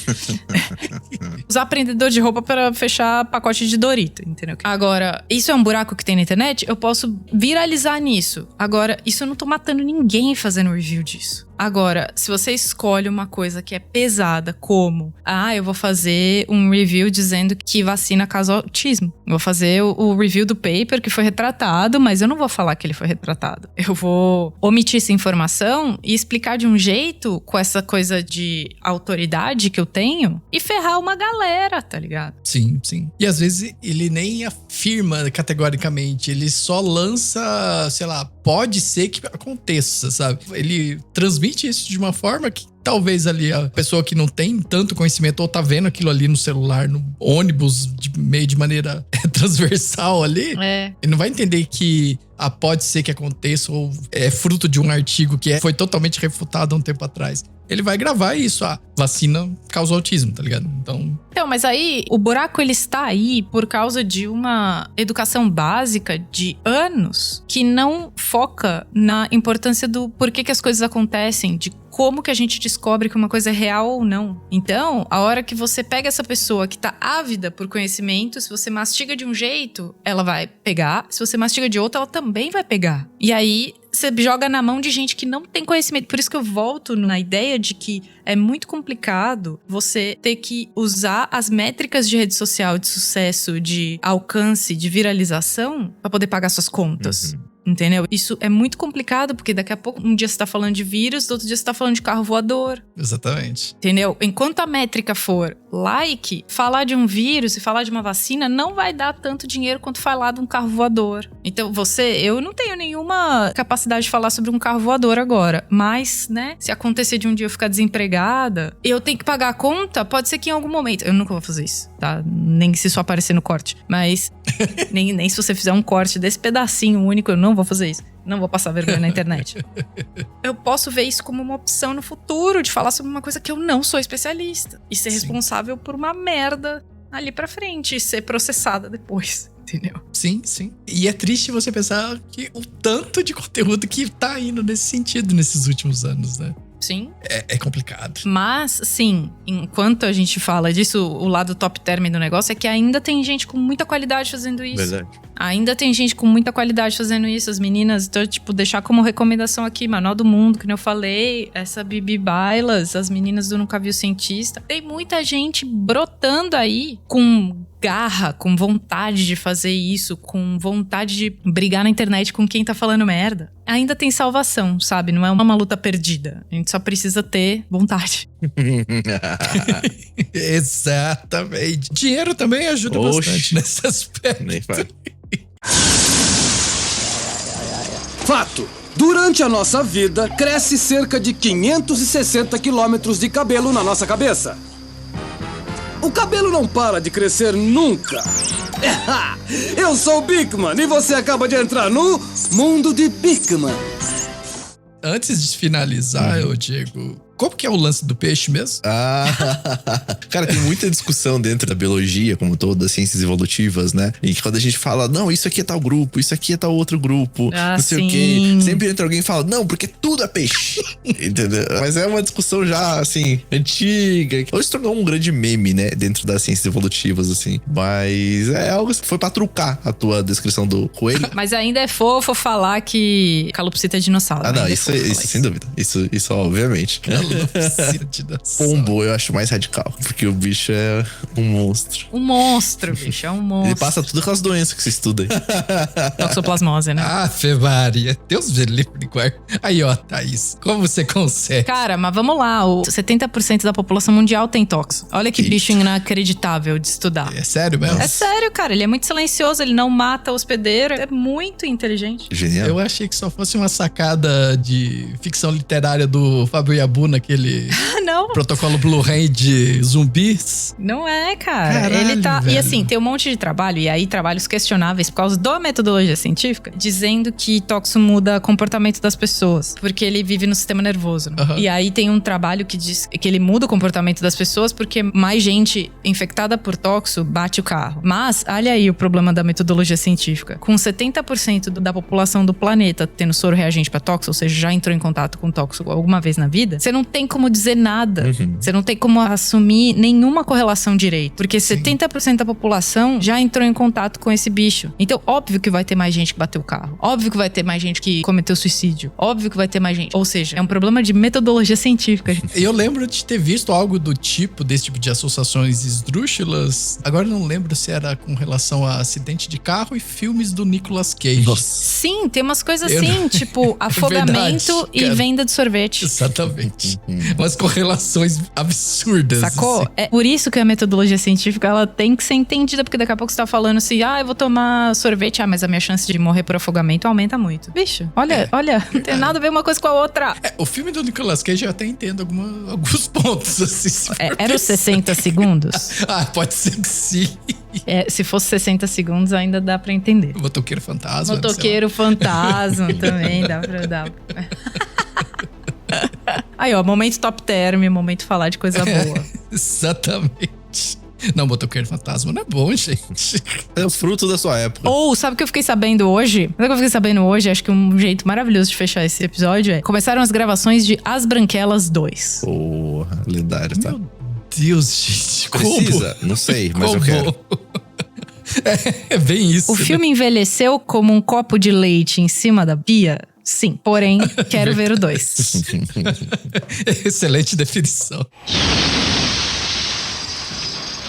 Usar prendedor de roupa para fechar pacote de Dorito, entendeu? Agora, isso é um buraco que tem na internet? Eu posso viralizar nisso. Agora, isso eu não tô matando ninguém fazendo review disso. Agora, se você escolhe uma coisa que é pesada, como eu vou fazer um review dizendo que vacina causa autismo. Eu vou fazer o review do paper que foi retratado, mas eu não vou falar que ele foi retratado. Eu vou omitir essa informação e explicar de um jeito, com essa coisa de autoridade que eu tenho, e ferrar uma galera, tá ligado? Sim, sim. E às vezes ele nem afirma categoricamente, ele só lança, sei lá, pode ser que aconteça, sabe? Ele transmite isso de uma forma que talvez ali a pessoa que não tem tanto conhecimento ou tá vendo aquilo ali no celular, no ônibus, meio de maneira transversal ali, ele não vai entender que pode ser que aconteça ou é fruto de um artigo que foi totalmente refutado há um tempo atrás. Ele vai gravar isso, vacina causa autismo, tá ligado? Então, mas aí o buraco ele está aí por causa de uma educação básica de anos que não foca na importância do porquê que as coisas acontecem, de como que a gente descobre que uma coisa é real ou não. Então, a hora que você pega essa pessoa que tá ávida por conhecimento, se você mastiga de um jeito, ela vai pegar. Se você mastiga de outro, ela também vai pegar. E aí, você joga na mão de gente que não tem conhecimento. Por isso que eu volto na ideia de que é muito complicado você ter que usar as métricas de rede social de sucesso, de alcance, de viralização, pra poder pagar suas contas. entendeu? Isso é muito complicado, porque daqui a pouco, um dia você tá falando de vírus, outro dia você tá falando de carro voador. Exatamente. Entendeu? Enquanto a métrica for like, falar de um vírus e falar de uma vacina não vai dar tanto dinheiro quanto falar de um carro voador. Então eu não tenho nenhuma capacidade de falar sobre um carro voador agora, mas, né, se acontecer de um dia eu ficar desempregada, eu tenho que pagar a conta, pode ser que em algum momento, eu nunca vou fazer isso, tá? Nem se isso aparecer no corte, mas nem se você fizer um corte desse pedacinho único, eu não vou fazer isso. Não vou passar vergonha na internet. Eu posso ver isso como uma opção no futuro, de falar sobre uma coisa que eu não sou especialista. E ser responsável por uma merda ali pra frente. E ser processada depois, entendeu? Sim, sim. E é triste você pensar que o tanto de conteúdo que tá indo nesse sentido nesses últimos anos, né? Sim. É complicado. Mas, sim, enquanto a gente fala disso, o lado top term do negócio é que ainda tem gente com muita qualidade fazendo isso. Verdade. Ainda tem gente com muita qualidade fazendo isso. As meninas, então, tipo, deixar como recomendação aqui, Manual do Mundo, que nem eu falei, essa Bibi Bailas, as meninas do Nunca Vi o Cientista. Tem muita gente brotando aí com garra, com vontade de fazer isso, com vontade de brigar na internet com quem tá falando merda. Ainda tem salvação, sabe? Não é uma luta perdida. A gente só precisa ter vontade. Exatamente. Dinheiro também ajuda bastante nesse aspecto. Nem faz. Fato. Durante a nossa vida, cresce cerca de 560 quilômetros de cabelo na nossa cabeça. O cabelo não para de crescer nunca. Eu sou o Bigman e você acaba de entrar no mundo de Bigman. Antes de finalizar, Diego, como que é o lance do peixe mesmo? Cara, tem muita discussão dentro da biologia, como todas as ciências evolutivas, né? E que quando a gente fala, não, isso aqui é tal grupo, isso aqui é tal outro grupo, não sei o quê. Sempre entra alguém e fala, não, porque tudo é peixe. Entendeu? Mas é uma discussão já, assim, antiga. Hoje se tornou um grande meme, né? Dentro das ciências evolutivas, assim. Mas é algo que foi pra trucar a tua descrição do coelho. Mas ainda é fofo falar que calopsita é dinossauro. Não, isso sem dúvida. Isso obviamente. Pombo eu acho mais radical, porque o bicho é um monstro. Um monstro, bicho, é um monstro. Ele passa tudo aquelas doenças que você estuda aí. Toxoplasmose, né? Maria. Deus me livre, guarda. Aí, ó, Thaís, como você consegue? Cara, mas vamos lá, 70% da população mundial tem toxo. Olha que bicho inacreditável de estudar. É sério mesmo? É sério, cara, ele é muito silencioso, ele não mata o hospedeiro, é muito inteligente. Genial. Eu achei que só fosse uma sacada de ficção literária do Fábio Yabu naquele Não. protocolo Blu-ray de zumbis. Não é, cara. Caralho, Ele tá. velho. E assim, tem um monte de trabalho, e aí trabalhos questionáveis por causa da metodologia científica, dizendo que toxo muda o comportamento das pessoas, porque ele vive no sistema nervoso. Uhum. E aí tem um trabalho que diz que ele muda o comportamento das pessoas porque mais gente infectada por toxo bate o carro. Mas, olha aí o problema da metodologia científica. Com 70% da população do planeta tendo soro reagente pra toxo, ou seja, já entrou em contato com toxo alguma vez na vida, você não tem como dizer nada. Você não tem como assumir nenhuma correlação direito. Porque 70% da população já entrou em contato com esse bicho. Então, óbvio que vai ter mais gente que bateu o carro. Óbvio que vai ter mais gente que cometeu suicídio. Óbvio que vai ter mais gente. Ou seja, é um problema de metodologia científica. Eu lembro de ter visto algo do tipo, desse tipo de associações esdrúxulas. Agora eu não lembro se era com relação a acidente de carro e filmes do Nicolas Cage. Nossa. Sim, tem umas coisas assim, tipo afogamento verdade, e cara. venda de sorvete. Exatamente. Umas correlações absurdas. Sacou? assim. É por isso que a metodologia científica ela tem que ser entendida, porque daqui a pouco você tá falando assim, eu vou tomar sorvete, mas a minha chance de morrer por afogamento aumenta muito. Bicho, olha, não tem nada a ver uma coisa com a outra. O filme do Nicolas Cage eu até entendo alguns pontos, assim. Se for Era os 60 segundos? pode ser que sim. Se fosse 60 segundos, ainda dá pra entender. Motoqueiro fantasma. Motoqueiro fantasma também, dá pra dar. Aí, ó, momento top term, momento falar de coisa boa. Exatamente. Não, motoqueiro fantasma não é bom, gente. É o fruto da sua época. Ou, sabe o que eu fiquei sabendo hoje? Sabe o que eu fiquei sabendo hoje? Acho que um jeito maravilhoso de fechar esse episódio é... Começaram as gravações de As Branquelas 2. Porra, lendário, tá? Meu Deus, gente. Precisa? Não sei, mas eu quero. É bem isso. O filme envelheceu como um copo de leite em cima da pia? Sim, porém, quero ver o 2. Excelente definição.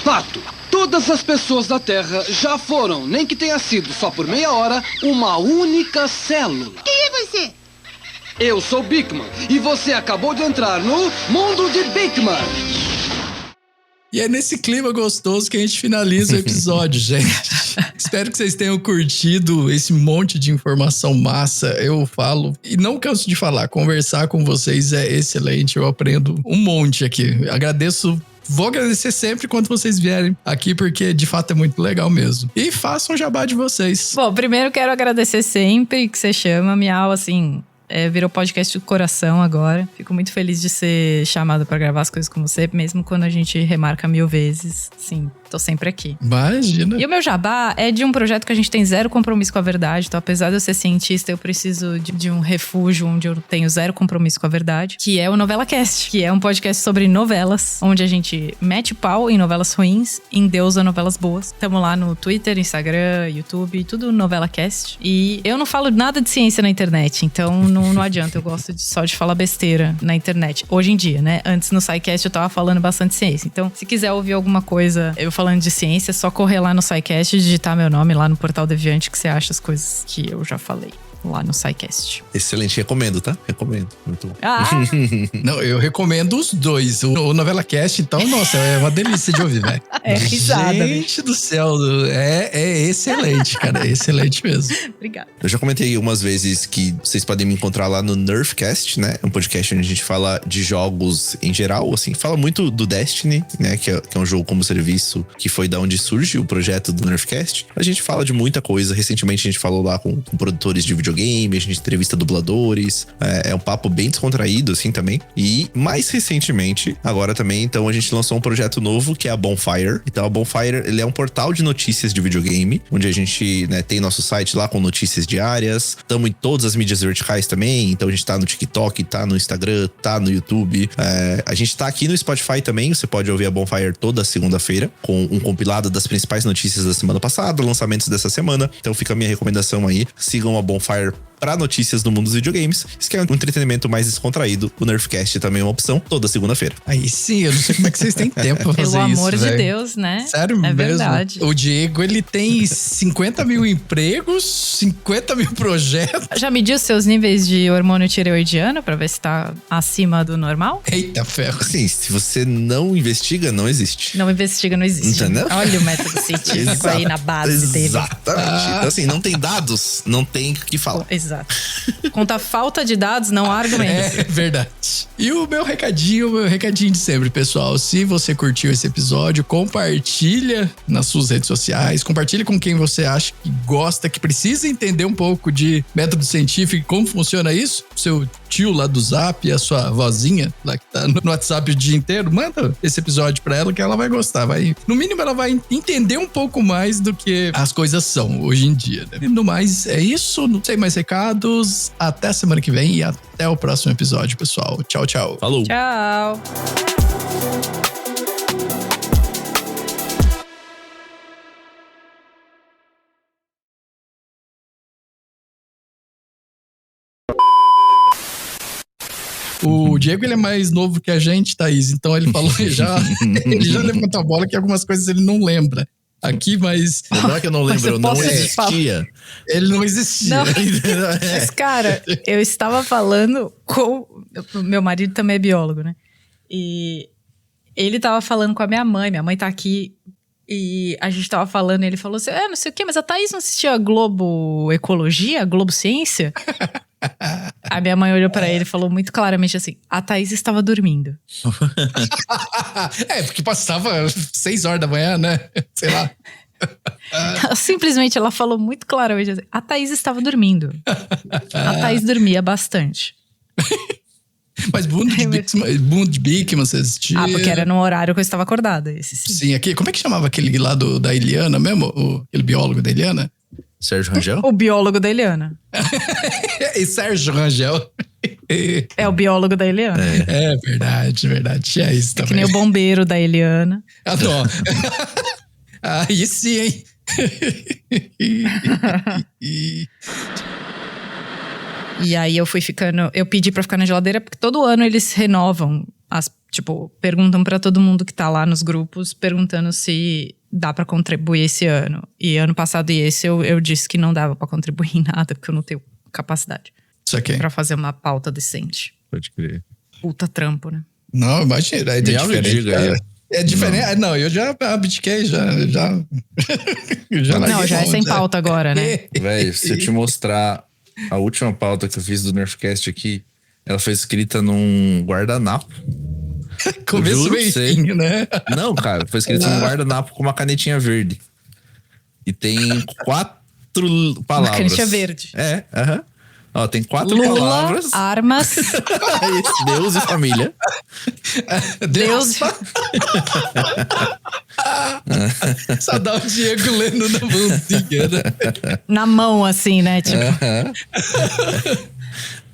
Fato. Todas as pessoas da Terra já foram, nem que tenha sido só por meia hora, uma única célula. Quem é você? Eu sou Bigman e você acabou de entrar no Mundo de Bigman. E é nesse clima gostoso que a gente finaliza o episódio, gente. Espero que vocês tenham curtido esse monte de informação massa. Eu falo, e não canso de falar, conversar com vocês é excelente. Eu aprendo um monte aqui. Vou agradecer sempre quando vocês vierem aqui, porque de fato é muito legal mesmo. E façam o jabá de vocês. Bom, primeiro quero agradecer sempre que você chama. Miau, assim, virou podcast do coração agora. Fico muito feliz de ser chamada pra gravar as coisas com você, mesmo quando a gente remarca 1000 vezes. Sim, tô sempre aqui. Imagina. E o meu jabá é de um projeto que a gente tem zero compromisso com a verdade. Então, apesar de eu ser cientista, eu preciso de um refúgio onde eu tenho zero compromisso com a verdade, que é o Novela Cast, que é um podcast sobre novelas, onde a gente mete pau em novelas ruins, endeusa novelas boas. Tamo lá no Twitter, Instagram, YouTube, tudo Novela Cast. E eu não falo nada de ciência na internet, então não adianta, eu gosto só de falar besteira na internet. Hoje em dia, né? Antes no SciCast eu tava falando bastante ciência. Então, se quiser ouvir alguma coisa, eu falando de ciência, é só correr lá no SciCast e digitar meu nome lá no Portal Deviante que você acha as coisas que eu já falei lá no SciCast. Excelente, recomendo, tá? Recomendo, muito bom. Não, eu recomendo os dois. O Novela Cast, então, nossa, é uma delícia de ouvir, velho. É risada. Gente do céu, é excelente, cara. É excelente mesmo. Obrigada. Eu já comentei algumas vezes que vocês podem me encontrar lá no Nerfcast, né? É um podcast onde a gente fala de jogos em geral, assim. Fala muito do Destiny, né? Que é um jogo como serviço, que foi da onde surge o projeto do Nerfcast. A gente fala de muita coisa. Recentemente a gente falou lá com produtores de videogame, a gente entrevista dubladores. É um papo bem descontraído, assim, também. E mais recentemente, agora também, então a gente lançou um projeto novo que é a Bonfire. Então a Bonfire, ele é um portal de notícias de videogame, onde a gente, né, tem nosso site lá com notícias diárias. Estamos em todas as mídias verticais também. Então a gente tá no TikTok, tá no Instagram, tá no YouTube. A gente tá aqui no Spotify também. Você pode ouvir a Bonfire toda segunda-feira, com um compilado das principais notícias da semana passada, lançamentos dessa semana. Então fica a minha recomendação aí. Sigam a Bonfire para notícias do mundo dos videogames. Se quer um entretenimento mais descontraído, o Nerfcast também é uma opção, toda segunda-feira. Aí sim, eu não sei como é que vocês têm tempo pra fazer isso, Pelo amor de véio. Deus, né? Sério é mesmo? Verdade. O Diego, ele tem 50 mil empregos, 50 mil projetos. Já mediu seus níveis de hormônio tireoidiano pra ver se tá acima do normal? Eita ferro. Assim, se você não investiga, não existe. Não investiga, não existe. Entendeu? Olha o método científico aí na base dele. Exatamente. Então, assim, não tem dados, não tem o que falar. Exato. Conta a falta de dados, não há argumentos. É verdade. E o meu recadinho de sempre, pessoal. Se você curtiu esse episódio, compartilha nas suas redes sociais, compartilha com quem você acha que gosta, que precisa entender um pouco de método científico e como funciona isso. Seu tio lá do Zap, a sua vozinha lá que tá no WhatsApp o dia inteiro, manda esse episódio pra ela que ela vai gostar. No mínimo, ela vai entender um pouco mais do que as coisas são hoje em dia, né? E no mais, é isso. Não sei mais recados. Até a semana que vem e até o próximo episódio, pessoal. Tchau, tchau. Falou. Tchau. O Diego, ele é mais novo que a gente, Thaís. Então ele falou, ele já levantou a bola que algumas coisas ele não lembra. Aqui, mas... Não é que eu não lembro, não existia. Ele não existia. Não. Mas, cara, eu estava falando com... Meu marido também é biólogo, né? E ele tava falando com a minha mãe tá aqui. E a gente tava falando, e ele falou assim, não sei o quê, mas a Thaís não assistia a Globo Ecologia, a Globo Ciência? A minha mãe olhou pra ele e falou muito claramente assim, a Thaís estava dormindo. Porque passava 6 horas da manhã, né? Sei lá. Simplesmente ela falou muito claramente assim, a Thaís estava dormindo. A Thaís dormia bastante. Mas Mundo de Bigman, você assistia? Porque era no horário que eu estava acordada, esse sim. Sim, aqui. Como é que chamava aquele lá da Eliana mesmo? Aquele biólogo da Eliana? Sérgio Rangel? O biólogo da Eliana. E Sérgio Rangel. É o biólogo da Eliana. É verdade. É isso também. Que nem o bombeiro da Eliana. Ah, não. Aí sim, hein? E aí eu pedi pra ficar na geladeira, porque todo ano eles renovam perguntam pra todo mundo que tá lá nos grupos, perguntando se dá pra contribuir esse ano. E ano passado e esse eu disse que não dava pra contribuir em nada, porque eu não tenho capacidade Isso aqui. pra fazer uma pauta decente. Pode crer. Puta trampo, né? Não, imagina. É Me diferente. diga aí. É diferente. Não, eu já abdiquei, já. Eu já Não, larguei já é mão, sem pauta agora, né? Véi, se eu te mostrar a última pauta que eu fiz do Nerfcast aqui, ela foi escrita num guardanapo. Começo Juro pra meio você. fim, né? Não, cara, foi escrito num guardanapo com uma canetinha verde. E tem 4 palavras. canetinha verde. É, aham. Ó, tem 4 Lula, palavras. armas, Deus e família. Deus. Só dá o Diego lendo na mãozinha, né? Na mão, assim, né? Tipo,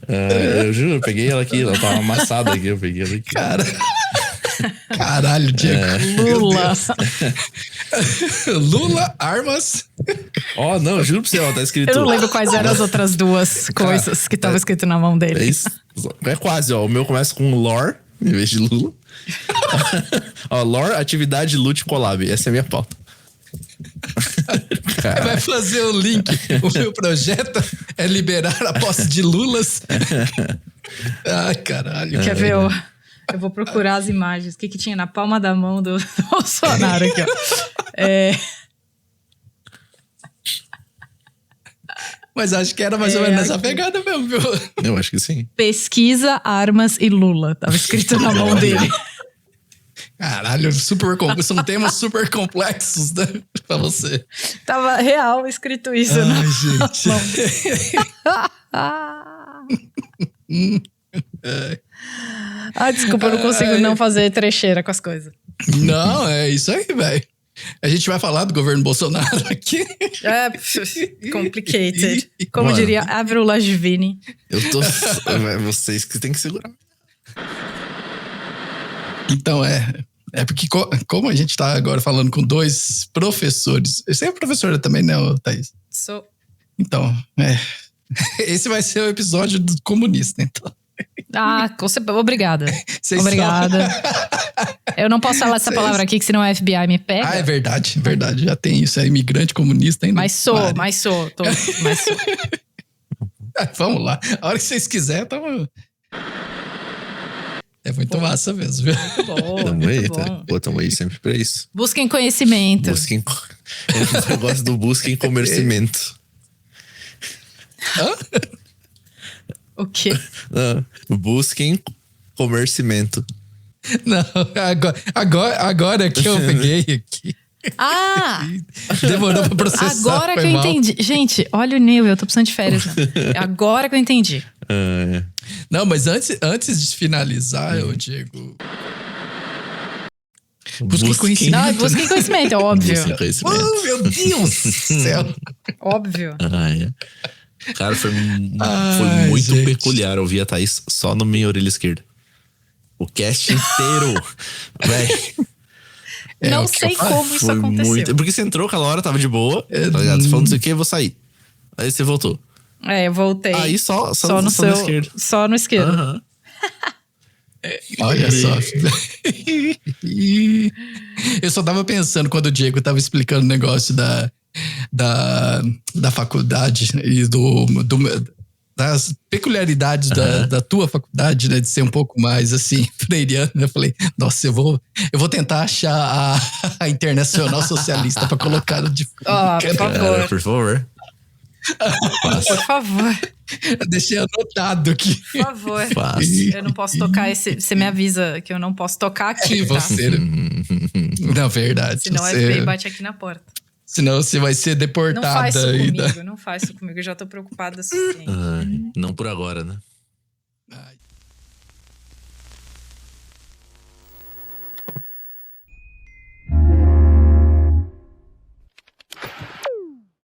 Eu juro, eu peguei ela aqui, ela tava amassada aqui, eu peguei ela aqui. Cara. Caralho, Diego. Meu Lula. Deus. Lula, armas. Ó, não, juro pra você, ó, tá escrito. Eu não lembro quais eram as outras duas coisas que estavam escrito na mão É dele. isso. É quase, ó. O meu começa com lore, em vez de Lula. Ó, lore, atividade, loot, collab. Essa é a minha pauta. Vai fazer o link. O meu projeto é liberar a posse de Lulas. Ai, caralho. Quer ver? Eu vou procurar as imagens. O que tinha na palma da mão do Bolsonaro aqui, ó. Mas acho que era mais ou menos nessa pegada mesmo, viu? Eu acho que sim. Pesquisa, armas e Lula. Tava escrito na mão dele. Caralho, são temas super complexos, né? Pra você. Tava real escrito isso, Ai, né? gente. Desculpa, eu não consigo não fazer trecheira com as coisas. Não, é isso aí, velho. A gente vai falar do governo Bolsonaro aqui. Complicated. Como Mano. diria Avril Lavigne. Eu tô. Vocês que tem que segurar. Então, é porque como a gente tá agora falando com 2 professores... Você é professora também, né, Thaís? Sou. Então, esse vai ser o episódio do comunista, então. Obrigada. Vocês Obrigada. Eu não posso falar essa palavra aqui, que senão a FBI me pega. É verdade. Já tem isso. É imigrante comunista ainda. Mas sou. Vamos lá. A hora que vocês quiserem, tamo... É muito massa mesmo, viu? Bom, Tamo aí, muito tá? bom. Pô, tamo aí sempre pra isso. Busquem conhecimento. Busquem. Eu gosto do busquem comercimento. O quê? Busquem comercimento. Não, agora que eu peguei aqui. Demorou pra processar. Agora que foi eu mal. entendi. Gente, olha o nível, eu tô precisando de férias. Né? Agora que eu entendi. Não, mas antes de finalizar, eu digo... Busquem conhecimento. Não, busquem conhecimento, é óbvio. Busquem conhecimento. Oh, meu Deus do céu. Óbvio. Cara, foi Ai, muito gente. peculiar ouvir a Thaís só na minha orelha esquerda. O cast inteiro. Véi. Não o que sei eu falo. como isso aconteceu. Porque você entrou aquela hora, tava de boa. Tá ligado? Você falou não sei o que, eu vou sair. Aí você voltou. Eu voltei. Aí só no na seu, esquerda. Só no esquerdo. Aham. Olha só. Eu só tava pensando quando o Diego tava explicando o negócio da faculdade e das peculiaridades da tua faculdade, né? De ser um pouco mais assim, freiriano. Eu falei, nossa, eu vou tentar achar a Internacional Socialista pra colocar no de Por favor. Por favor. Por favor. Eu deixei anotado aqui. Por favor. Fácil. Eu não posso tocar você me avisa que eu não posso tocar aqui, tá? Você. Na verdade. Senão o FBI bate aqui na porta. Senão você vai ser Não deportada. faz isso ainda. comigo, não faz isso comigo. Eu já tô preocupada o suficiente. Não por agora, né? Ai.